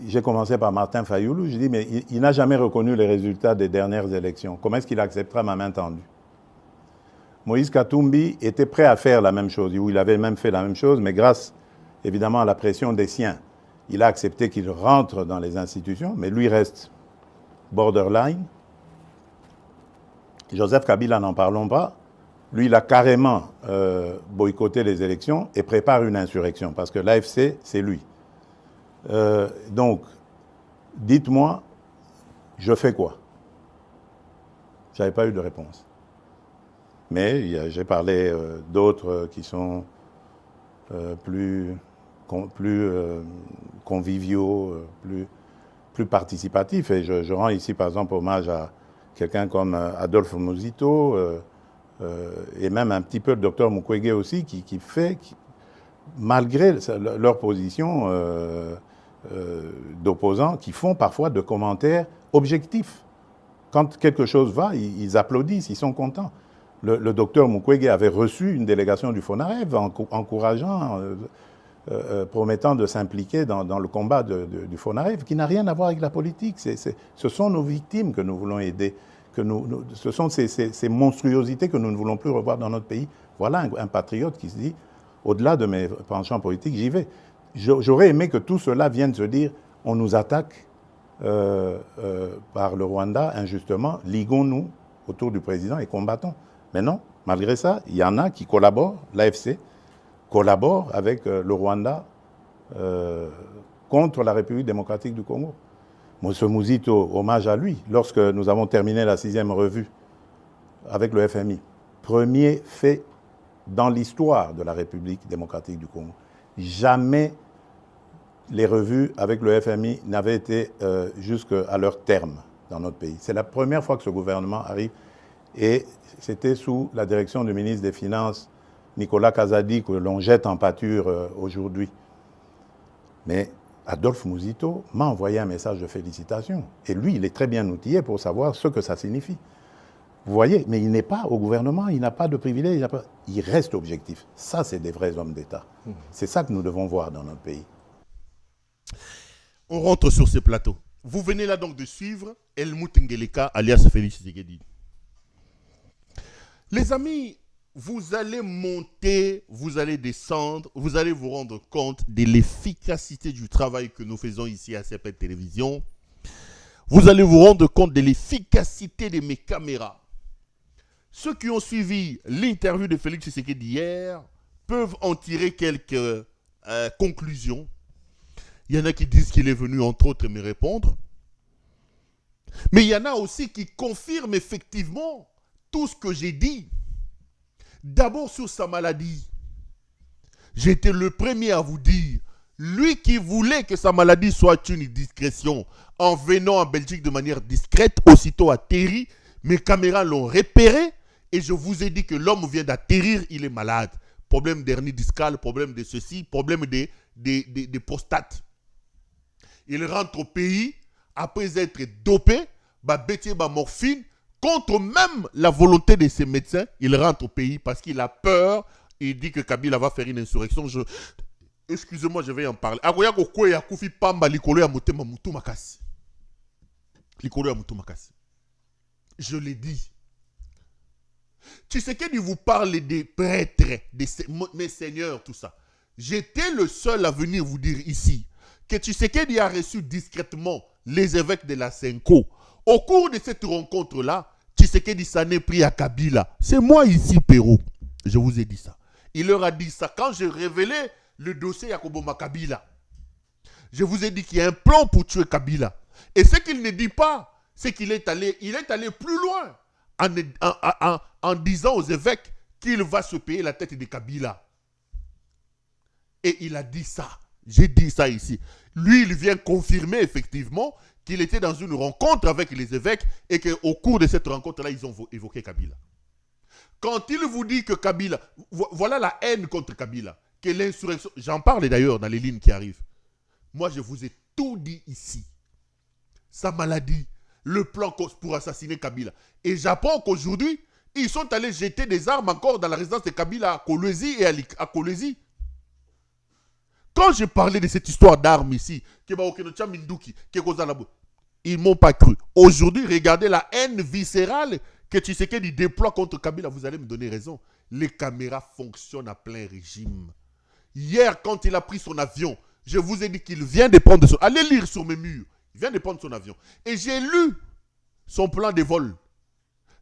J'ai commencé par Martin Fayoulou. J'ai dit, mais il n'a jamais reconnu les résultats des dernières élections. Comment est-ce qu'il acceptera ma main tendue? Moïse Katumbi était prêt à faire la même chose. Il avait même fait la même chose, mais grâce, évidemment, à la pression des siens, il a accepté qu'il rentre dans les institutions, mais lui reste borderline. Joseph Kabila, n'en parlons pas. Lui, il a carrément boycotté les élections et prépare une insurrection, parce que l'AFC, c'est lui. Donc, dites-moi, je fais quoi? Je n'avais pas eu de réponse. Mais j'ai parlé d'autres qui sont plus conviviaux, plus participatifs. Et je rends ici, par exemple, hommage à quelqu'un comme Adolphe Muzito, et même un petit peu le docteur Mukwege aussi, qui malgré leur position d'opposants, qui font parfois de commentaires objectifs. Quand quelque chose va, ils applaudissent, ils sont contents. Le docteur Mukwege avait reçu une délégation du FONAREV encourageant, promettant de s'impliquer dans le combat du FONAREV, qui n'a rien à voir avec la politique. Ce sont nos victimes que nous voulons aider. Ce sont ces monstruosités que nous ne voulons plus revoir dans notre pays. Voilà un patriote qui se dit, au-delà de mes penchants politiques, j'y vais. J'aurais aimé que tout cela vienne se dire, on nous attaque par le Rwanda injustement, liguons-nous autour du président et combattons. Mais non, malgré ça, il y en a qui collaborent, l'AFC collabore avec le Rwanda contre la République démocratique du Congo. M. Muzito, hommage à lui, lorsque nous avons terminé la 6e revue avec le FMI, premier fait dans l'histoire de la République démocratique du Congo. Jamais les revues avec le FMI n'avaient été jusqu'à leur terme dans notre pays. C'est la première fois que ce gouvernement arrive, et c'était sous la direction du ministre des Finances, Nicolas Kazadi, que l'on jette en pâture aujourd'hui. Mais Adolphe Muzito m'a envoyé un message de félicitations. Et lui, il est très bien outillé pour savoir ce que ça signifie. Vous voyez, mais il n'est pas au gouvernement, il n'a pas de privilège, il reste objectif. Ça, c'est des vrais hommes d'État. C'est ça que nous devons voir dans notre pays. On rentre sur ce plateau. Vous venez là donc de suivre Helmut Ngeleka, alias Félix Tshisekedi. Les amis, vous allez monter, vous allez descendre, vous allez vous rendre compte de l'efficacité du travail que nous faisons ici à CPN Télévision. Vous allez vous rendre compte de l'efficacité de mes caméras. Ceux qui ont suivi l'interview de Félix Tshisekedi hier peuvent en tirer quelques conclusions. Il y en a qui disent qu'il est venu entre autres me répondre. Mais il y en a aussi qui confirment effectivement tout ce que j'ai dit. D'abord sur sa maladie. J'étais le premier à vous dire, lui qui voulait que sa maladie soit une discrétion, en venant en Belgique de manière discrète, aussitôt atterri, mes caméras l'ont repéré et je vous ai dit que l'homme vient d'atterrir, il est malade. Problème d'hernie discale, problème de ceci, problème des prostates. Il rentre au pays, après être dopé, bêtier, morphine, contre même la volonté de ses médecins, il rentre au pays parce qu'il a peur. Il dit que Kabila va faire une insurrection. Excusez-moi, je vais en parler. Je l'ai dit. Tshisekedi vous parle des prêtres, mes seigneurs, tout ça. J'étais le seul à venir vous dire ici que Tshisekedi a reçu discrètement les évêques de la Senko. Au cours de cette rencontre-là, Tshisekedi s'en est pris à Kabila. C'est moi ici, Pérou. Je vous ai dit ça. Il leur a dit ça quand j'ai révélé le dossier Yakoboma Kabila. Je vous ai dit qu'il y a un plan pour tuer Kabila. Et ce qu'il ne dit pas, c'est qu'il est allé plus loin en disant aux évêques qu'il va se payer la tête de Kabila. Et il a dit ça. J'ai dit ça ici. Lui, il vient confirmer effectivement qu'il était dans une rencontre avec les évêques et qu'au cours de cette rencontre-là, ils ont évoqué Kabila. Quand il vous dit que Kabila, voilà la haine contre Kabila, que l'insurrection, j'en parle d'ailleurs dans les lignes qui arrivent. Moi, je vous ai tout dit ici. Sa maladie, le plan pour assassiner Kabila. Et j'apprends qu'aujourd'hui, ils sont allés jeter des armes encore dans la résidence de Kabila à Kolwezi et à Kolwezi. Quand j'ai parlé de cette histoire d'armes ici, ils ne m'ont pas cru. Aujourd'hui, regardez la haine viscérale que Tshisekedi déploie contre Kabila. Vous allez me donner raison. Les caméras fonctionnent à plein régime. Hier, quand il a pris son avion, je vous ai dit qu'il vient de prendre son... Allez lire sur mes murs. Il vient de prendre son avion. Et j'ai lu son plan de vol.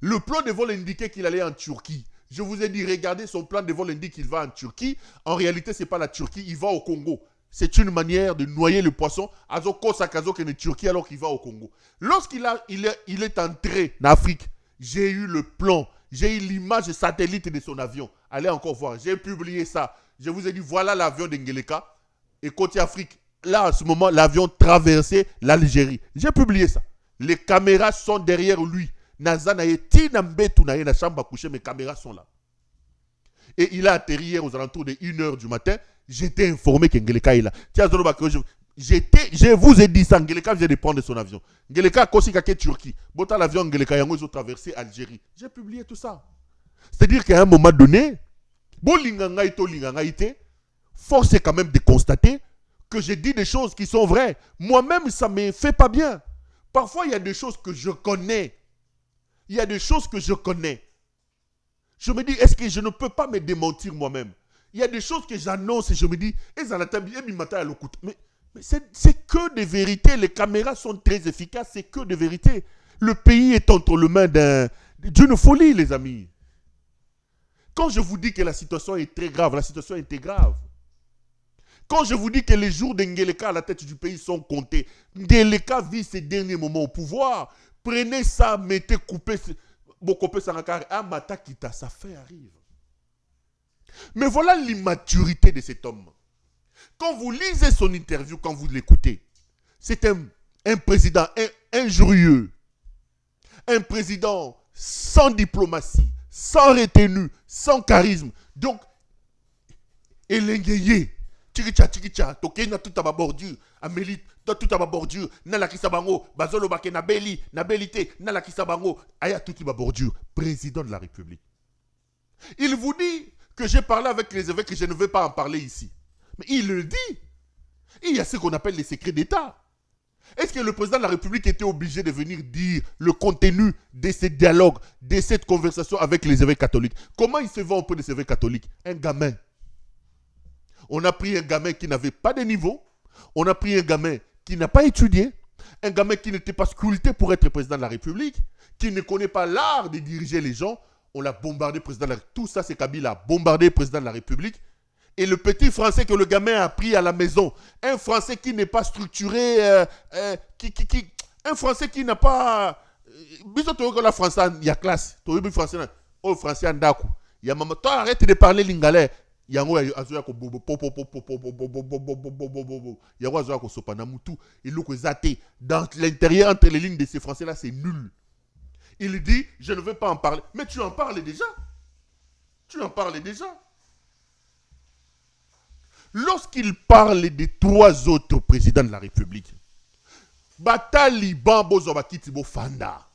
Le plan de vol indiquait qu'il allait en Turquie. Je vous ai dit, regardez, son plan de vol indique qu'il va en Turquie. En réalité, ce n'est pas la Turquie, il va au Congo. C'est une manière de noyer le poisson. Azoko Sakazo qui est en Turquie alors qu'il va au Congo. Lorsqu'il est entré en Afrique, j'ai eu le plan, j'ai eu l'image satellite de son avion. Allez encore voir, j'ai publié ça. Je vous ai dit, voilà l'avion d'Ngeleka. Et côté Afrique, là, en ce moment, l'avion traversait l'Algérie. J'ai publié ça. Les caméras sont derrière lui. Nazanaye, Tinambetu, na chambre à coucher, mes caméras sont là. Et il a atterri hier aux alentours de 1h du matin. J'étais informé qu'Ngeleka est là. Je vous ai dit ça, Ngeleka vient de prendre son avion. Ngeleka a aussi Turquie. Bota l'avion Ngeleka, ils ont traversé Algérie. J'ai publié tout ça. C'est-à-dire qu'à un moment donné, force est quand même de constater que j'ai dit des choses qui sont vraies. Moi-même, ça ne me fait pas bien. Parfois, il y a des choses que je connais. Il y a des choses que je connais. Je me dis, est-ce que je ne peux pas me démentir moi-même? Il y a des choses que j'annonce et je me dis, mais c'est que des vérités. Les caméras sont très efficaces, c'est que des vérités. Le pays est entre les mains d'une folie, les amis. Quand je vous dis que la situation est très grave, la situation était grave. Quand je vous dis que les jours d'Ngeleka à la tête du pays sont comptés, Ngeleka vit ses derniers moments au pouvoir. Prenez ça, mettez, coupez, ça fait arrive. Mais voilà l'immaturité de cet homme. Quand vous lisez son interview, quand vous l'écoutez, c'est un président injurieux, un président sans diplomatie, sans retenue, sans charisme. Donc, Elengeye, tchikicha, toke na tout à ma bordure, Amélie, tout à ma bordure, na la kisabango, bazolo bake na belité, na la kisabango, aya tout à ma bordure, président de la République. Il vous dit que j'ai parlé avec les évêques et je ne vais pas en parler ici. Mais il le dit. Il y a ce qu'on appelle les secrets d'État. Est-ce que le président de la République était obligé de venir dire le contenu de ce dialogue, de cette conversation avec les évêques catholiques? Comment il se vend auprès des évêques catholiques? Un gamin. On a pris un gamin qui n'avait pas de niveau. On a pris un gamin qui n'a pas étudié. Un gamin qui n'était pas sculpté pour être président de la République. Qui ne connaît pas l'art de diriger les gens. On l'a bombardé président de la République. Tout ça, c'est Kabila bombardé président de la République. Et le petit français que le gamin a appris à la maison, un français qui n'est pas structuré, un français qui n'a pas... la français, il y a classe. Tu as français, oh français en daku. Il y a maman, toi arrête de parler lingala. Il y a un bobo, il y a un sopanamutu. Il look zaté. Dans l'intérieur, entre les lignes de ces français-là, c'est nul. Il dit, je ne veux pas en parler. Mais tu en parles déjà. Tu en parles déjà. Lorsqu'il parle des 3 autres présidents de la République, Batali Bambo Zobakitibo Fanda.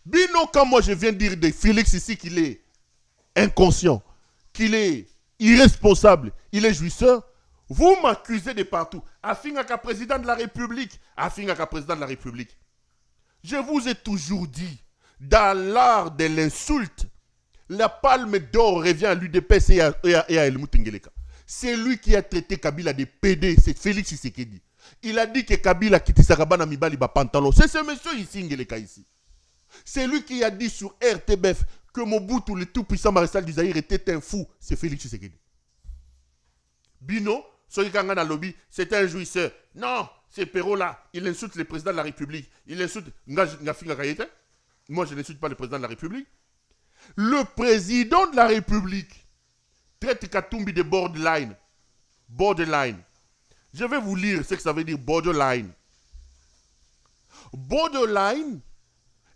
Bino, quand moi je viens dire de Félix ici qu'il est inconscient, qu'il est irresponsable, il est jouisseur, vous m'accusez de partout. Afingaka président de la République, Afingaka président de la République. Je vous ai toujours dit, dans l'art de l'insulte, la palme d'or revient à l'UDPS et à Helmut Ngeleka. C'est lui qui a traité Kabila de PD, c'est Félix Tshisekedi. Il a dit que Kabila quitté Sarabana Mibali ba pantalon. C'est ce monsieur ici, Ngeleka ici. C'est lui qui a dit sur RTBF que Mobutu, le tout puissant maréchal du Zaïre, était un fou. C'est Félix Tshisekedi. Bino, celui qui a dans lobby, c'est un jouisseur. Non, c'est Perrault là. Il insulte le président de la République. Il insulte Ngafinga Kayete. Moi, je n'insulte pas le président de la République. Le président de la République traite Katumbi de borderline. Borderline. Je vais vous lire ce que ça veut dire borderline. Borderline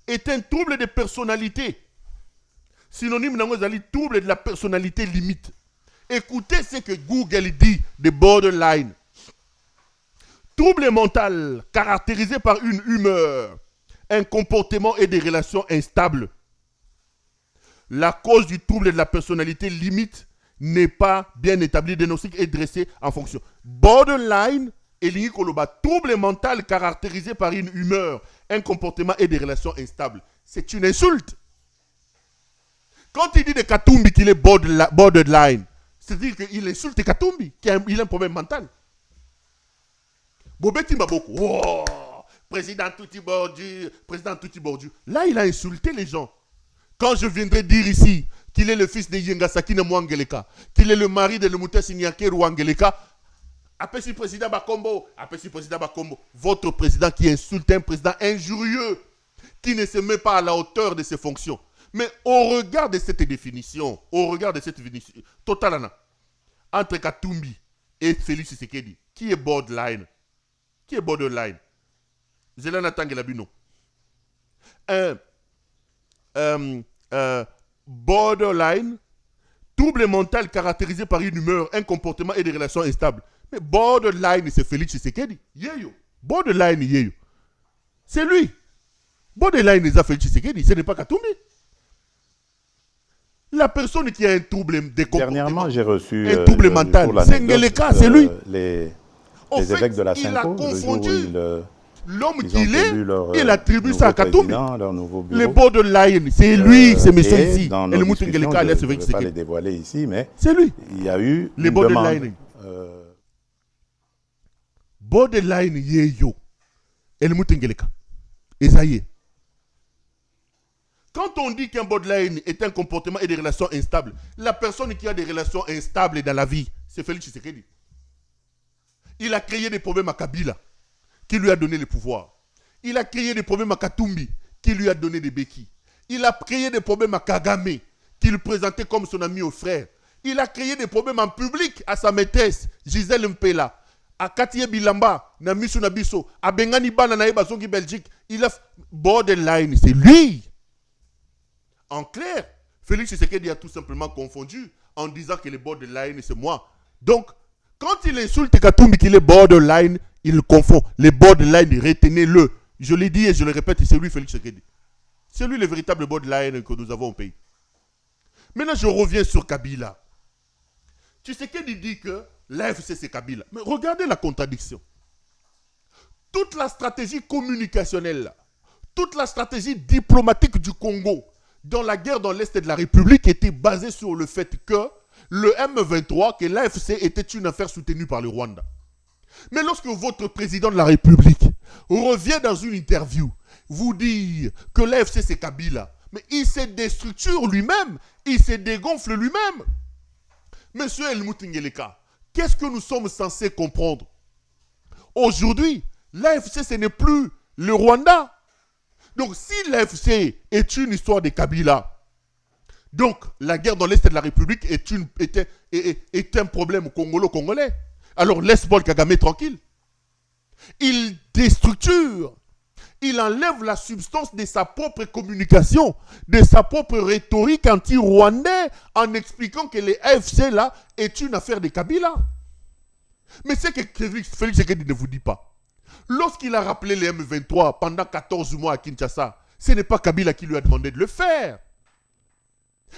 est un trouble de personnalité. Synonyme d'un trouble de la personnalité limite. Écoutez ce que Google dit de borderline. Trouble mental caractérisé par une humeur, un comportement et des relations instables. La cause du trouble de la personnalité limite n'est pas bien établie, diagnostic et dressée en fonction. Borderline est lié au trouble mental caractérisé par une humeur, un comportement et des relations instables. C'est une insulte. Quand il dit de Katumbi qu'il est borderline, c'est-à-dire qu'il insulte Katumbi, qu'il a un problème mental. Bobeti Maboko, wow, président Touti Bordu. Là, il a insulté les gens. Quand je viendrai dire ici qu'il est le fils de Yengasaki Mwangeleka, qu'il est le mari de Lumuta Sinyakeru Wangeleka, appelle président Bakombo, votre président qui insulte un président injurieux, qui ne se met pas à la hauteur de ses fonctions. Mais au regard de cette définition, Totalana, entre Katumbi et Félix Tshisekedi, qui est borderline? Zelana Tangelabino. Borderline, trouble mental caractérisé par une humeur, un comportement et des relations instables. Mais borderline, c'est Félix Tshisekedi. Borderline, yeyo. C'est lui. Borderline, c'est Félix Tshisekedi. Ce n'est pas Katumbi. La personne qui a un trouble de comportement. Dernièrement, j'ai reçu un trouble mental. C'est Ngeleka, c'est lui. Les évêques de la Senko, il a confondu l'homme qu'il est, il attribue ça à Katumbi. Le borderline, c'est lui, c'est monsieur ici. Dans nos discussions, je ne vais pas les dévoiler ici, mais c'est lui. Il y a eu les borderline. Borderline, yeyo. El Moutengeleka. Esaïe. Quand on dit qu'un borderline est un comportement et des relations instables, la personne qui a des relations instables dans la vie, c'est Félix Tshisekedi. Il a créé des problèmes à Kabila, qui lui a donné le pouvoir. Il a créé des problèmes à Katumbi, qui lui a donné des béquilles. Il a créé des problèmes à Kagame, qu'il présentait comme son ami au frère. Il a créé des problèmes en public à sa maîtresse, Gisèle Mpela, à Katia Bilamba, na Misu Nabiso, à Bengani Bana na Zongi Belgique. Il a borderline, c'est lui. En clair, Félix Tshisekedi a tout simplement confondu en disant que le borderline, c'est moi. Donc, quand il insulte Katumbi qu'il est borderline, il confond. Les borderline, retenez-le. Je l'ai dit et je le répète, c'est lui Félix Tshisekedi. C'est lui le véritable borderline que nous avons au pays. Maintenant, je reviens sur Kabila. Tshisekedi dit que l'AFC c'est Kabila. Mais regardez la contradiction. Toute la stratégie communicationnelle, toute la stratégie diplomatique du Congo dans la guerre dans l'Est de la République était basée sur le fait que le M23, que l'AFC était une affaire soutenue par le Rwanda. Mais lorsque votre président de la République revient dans une interview, vous dire que l'AFC c'est Kabila, mais il se déstructure lui-même, il se dégonfle lui-même. Monsieur Helmut Ngeleka, qu'est-ce que nous sommes censés comprendre? Aujourd'hui, l'AFC ce n'est plus le Rwanda. Donc si l'AFC est une histoire de Kabila, donc la guerre dans l'Est de la République est un problème congolo-congolais. Alors laisse Paul Kagame tranquille. Il déstructure, il enlève la substance de sa propre communication, de sa propre rhétorique anti-rwandais en expliquant que l'AFC là est une affaire de Kabila. Mais c'est que Félix Tshisekedi ne vous dit pas. Lorsqu'il a rappelé les M23 pendant 14 mois à Kinshasa, ce n'est pas Kabila qui lui a demandé de le faire.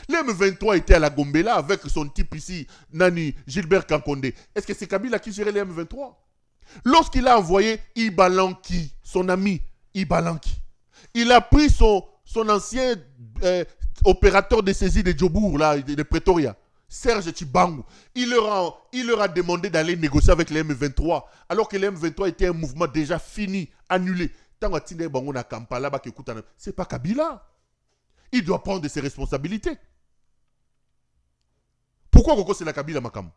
Les M23 était à la Gombela avec son type ici, Nani Gilbert Kankonde. Est-ce que c'est Kabila qui gérait les M23? Lorsqu'il a envoyé Ibalanki, son ami Ibalanki, il a pris son ancien opérateur de saisie de Djobour, là, de Pretoria, Serge Chibangu. Il leur a demandé d'aller négocier avec les M23, alors que les M23 était un mouvement déjà fini, annulé. C'est pas Kabila. Il doit prendre ses responsabilités. Pourquoi Koko c'est la Kabila Makam?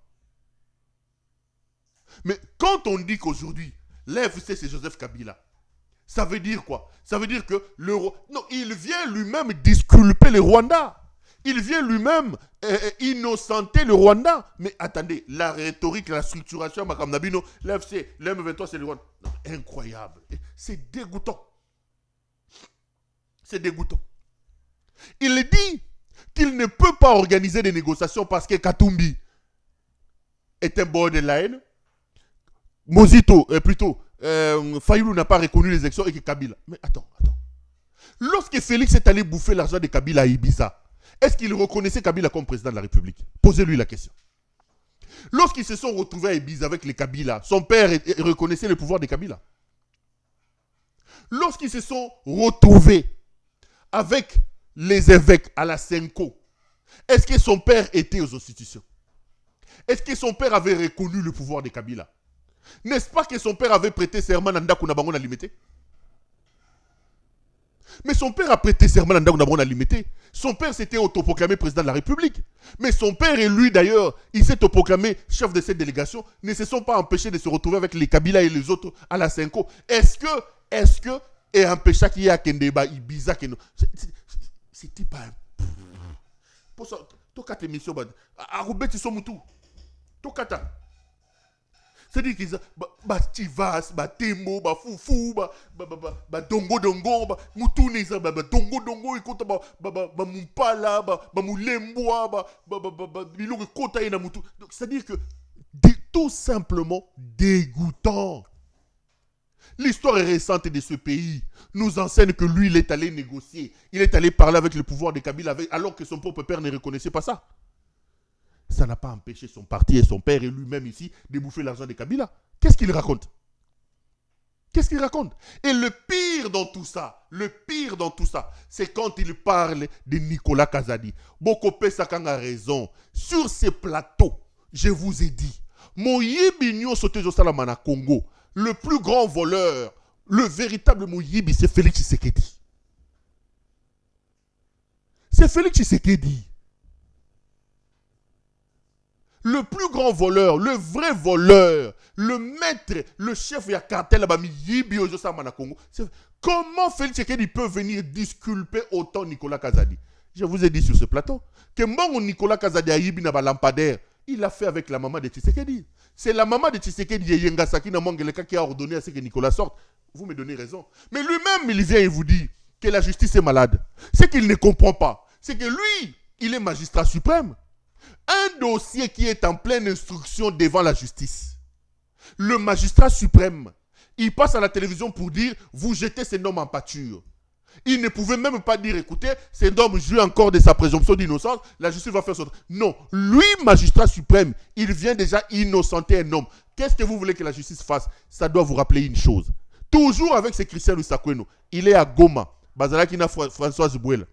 Mais quand on dit qu'aujourd'hui, l'AFC c'est Joseph Kabila, ça veut dire quoi? Ça veut dire que il vient lui-même disculper le Rwanda. Il vient lui-même innocenter le Rwanda. Mais attendez, la rhétorique, la structuration, Makam Nabino, l'AFC, l'M23 c'est le Rwanda. Non, incroyable. C'est dégoûtant. C'est dégoûtant. Il dit qu'il ne peut pas organiser des négociations parce que Katumbi est un borderline. Mozito, Fayulu n'a pas reconnu les élections et que Kabila. Mais attends. Lorsque Félix est allé bouffer l'argent de Kabila à Ibiza, est-ce qu'il reconnaissait Kabila comme président de la République? Posez-lui la question. Lorsqu'ils se sont retrouvés à Ibiza avec les Kabila, son père reconnaissait le pouvoir de Kabila. Lorsqu'ils se sont retrouvés avec les évêques à la Senko, est-ce que son père était aux institutions? Est-ce que son père avait reconnu le pouvoir de Kabila? N'est-ce pas que son père avait prêté serment à Ndakou Nabango na limité? Mais son père a prêté serment à limité. Son père s'était autoproclamé président de la République. Mais son père et lui d'ailleurs, il s'est autoproclamé chef de cette délégation, ne se sont pas empêchés de se retrouver avec les Kabila et les autres à la Senko. Est-ce que, et empêcha qu'il y a Kendeba, Ibiza, c'était pas un... Pour ça, tokata émission, Arubet, ils sont moutou. Tokata. C'est-à-dire qu'ils ont Tivas, Temo, Foufou, Dongo, Moutouné, Dongo, écoute, Moupala, Moulemboa, Bilou, Kotaïna, Moutou. C'est-à-dire que tout simplement dégoûtant. L'histoire récente de ce pays nous enseigne que lui, il est allé négocier. Il est allé parler avec le pouvoir de Kabila, alors que son propre père ne reconnaissait pas ça. Ça n'a pas empêché son parti et son père et lui-même ici de bouffer l'argent de Kabila. Qu'est-ce qu'il raconte? Qu'est-ce qu'il raconte? Et le pire dans tout ça, c'est quand il parle de Nicolas Kazadi. Bokopé Sakang a raison. Sur ces plateaux, je vous ai dit, Moyibi Nyo Sotejo Salamana Congo, le plus grand voleur, le véritable Moyibi, c'est Félix Tshisekedi. C'est Félix Tshisekedi. Le plus grand voleur, le vrai voleur, le maître, le chef de la cartel, comment Félix Tshisekedi peut venir disculper autant Nicolas Kazadi? Je vous ai dit sur ce plateau que mon Nicolas Kazadi a yibi na lampadaire, il l'a fait avec la maman de Tshisekedi. C'est la maman de Tshisekedi Yengasaki na Mangeleka qui a ordonné à ce que Nicolas sorte. Vous me donnez raison. Mais lui-même, il vient et vous dit que la justice est malade. Ce qu'il ne comprend pas, c'est que lui, il est magistrat suprême. Un dossier qui est en pleine instruction devant la justice. Le magistrat suprême, il passe à la télévision pour dire « Vous jetez cet homme en pâture ». Il ne pouvait même pas dire « Écoutez, cet homme joue encore de sa présomption d'innocence, la justice va faire son... » Non, lui, magistrat suprême, il vient déjà innocenter un homme. Qu'est-ce que vous voulez que la justice fasse? Ça doit vous rappeler une chose. Toujours avec ce Christian Lusakweno, il est à Goma, Bazalakina Françoise Bouel.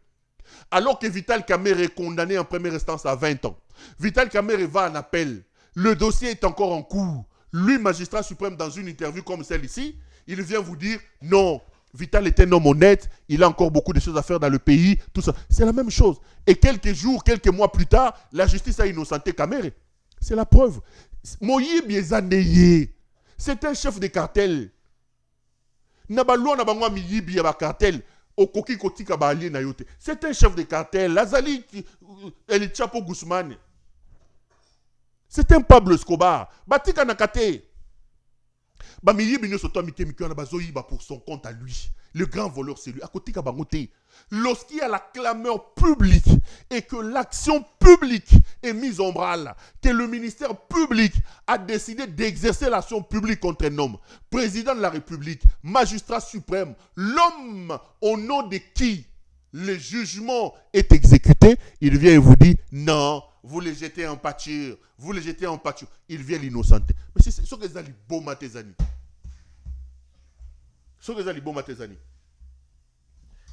Alors que Vital Kamerhe est condamné en première instance à 20 ans. Vital Kamerhe va en appel. Le dossier est encore en cours. Lui, magistrat suprême, dans une interview comme celle-ci, il vient vous dire non, Vital est un homme honnête, il a encore beaucoup de choses à faire dans le pays, tout ça. C'est la même chose. Et quelques jours, quelques mois plus tard, la justice a innocenté Kamerhe. C'est la preuve. Moïse Biezaneye, c'est un chef de cartel. Nabalou Nabanwa Miyibi Yaba cartel. C'est un chef de cartel. Lazali El Chapo Guzman. C'est un Pablo Escobar. Batika Nakate. Pour son compte à lui. Le grand voleur, c'est lui. Lorsqu'il y a la clameur publique et que l'action publique est mise en branle, que le ministère public a décidé d'exercer l'action publique contre un homme, président de la République, magistrat suprême, l'homme au nom de qui le jugement est exécuté, il vient et vous dit non, vous les jetez en pâture, vous les jetez en pâture. Il vient l'innocenter. Mais c'est ce que les beaux matésani.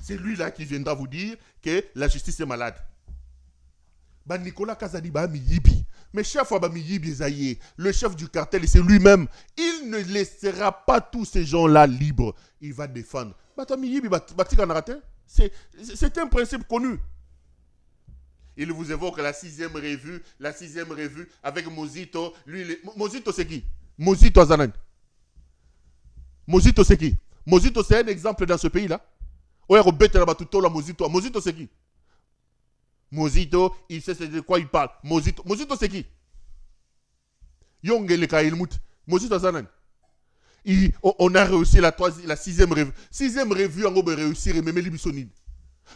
C'est lui-là qui viendra vous dire que la justice est malade. Nicolas Kazadi Miyibi. Mais chaque fois Miyibi Zaye, le chef du cartel, c'est lui-même. Il ne laissera pas tous ces gens-là libres. Il va défendre. C'est un principe connu. Il vous évoque la sixième revue avec Mozito. Mozito c'est qui? Mozito Azanan. Mozito c'est qui? Mozito c'est un exemple dans ce pays-là. Mozito c'est qui? Mozito, il sait de quoi il parle. Mozito c'est qui? Mozito Azanan. On a réussi la sixième revue. Sixième revue, on va réussir et même l'Ibisonide.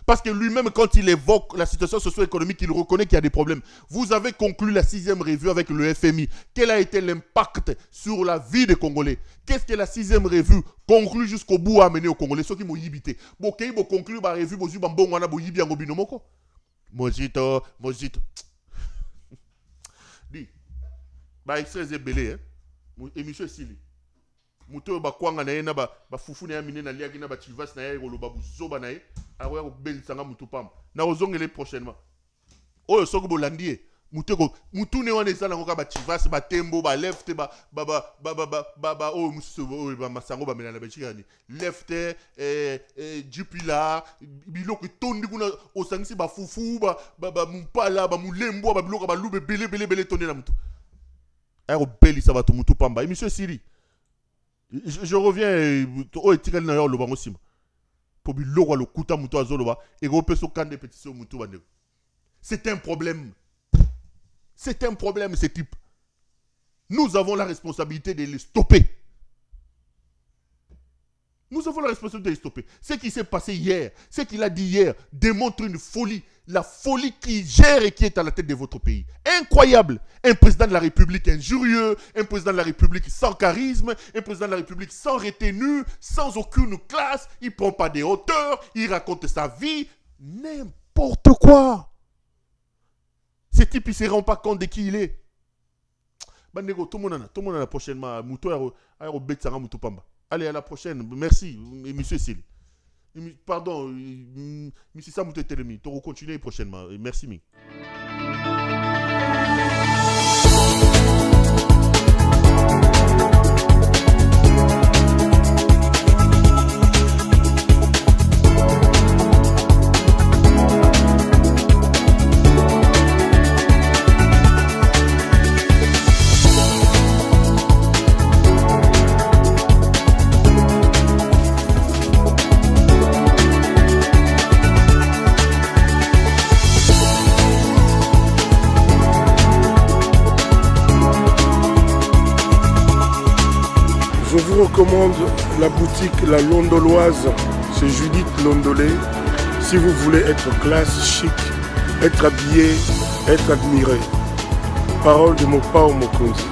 Parce que lui-même, quand il évoque la situation socio-économique, il reconnaît qu'il y a des problèmes. Vous avez conclu la sixième revue avec le FMI. Quel a été l'impact sur la vie des Congolais? Qu'est-ce que la sixième revue conclut jusqu'au bout a amené aux Congolais? Ceux qui m'ont yibité. Bon, quand ils vont conclure la revue, ils vont bon, on a yibi en gobinomoko. Mozito. Dis. Bah, extrait zébélé, hein. Émission Sili. Muto ba kwanga na ye na ba fufu na ya mine na liaki na ba chivas na ye koloba buzoba na ye awa ko bel sanga mutu pam na ozongele prochainement oyo soko bolandi Mutu ne wana eza nango ka bativas batembo balefte masango bamela na bachika ni lefte jupila biloko tondi kuna osangisi bafufu mupala bamulembo babiloko balube bele tondi na mutu ayo belisa bato mutu pamba et monsieur Siri je reviens o etikali na yo lo bango sima po biloko lo kuta mutu azoloba et go peso kande pétition mutu bande. C'est un problème. C'est un problème, ce type. Nous avons la responsabilité de les stopper. Nous avons la responsabilité de les stopper. Ce qui s'est passé hier, ce qu'il a dit hier, démontre une folie. La folie qui gère et qui est à la tête de votre pays. Incroyable. Un président de la République injurieux, un président de la République sans charisme, un président de la République sans retenue, sans aucune classe. Il ne prend pas des hauteurs, il raconte sa vie. N'importe quoi. Ce type, il ne se rend pas compte de qui il est. Bandego, tout le monde a la prochainement. Allez, à la prochaine. Merci, monsieur Sil. Pardon, monsieur Samouté Telemi. Tu vas continuer prochainement. Merci, mi. Je vous recommande la boutique La Londoloise, c'est Judith Londolé. Si vous voulez être classe, chic, être habillé, être admiré. Parole de Mopao Mokonzi.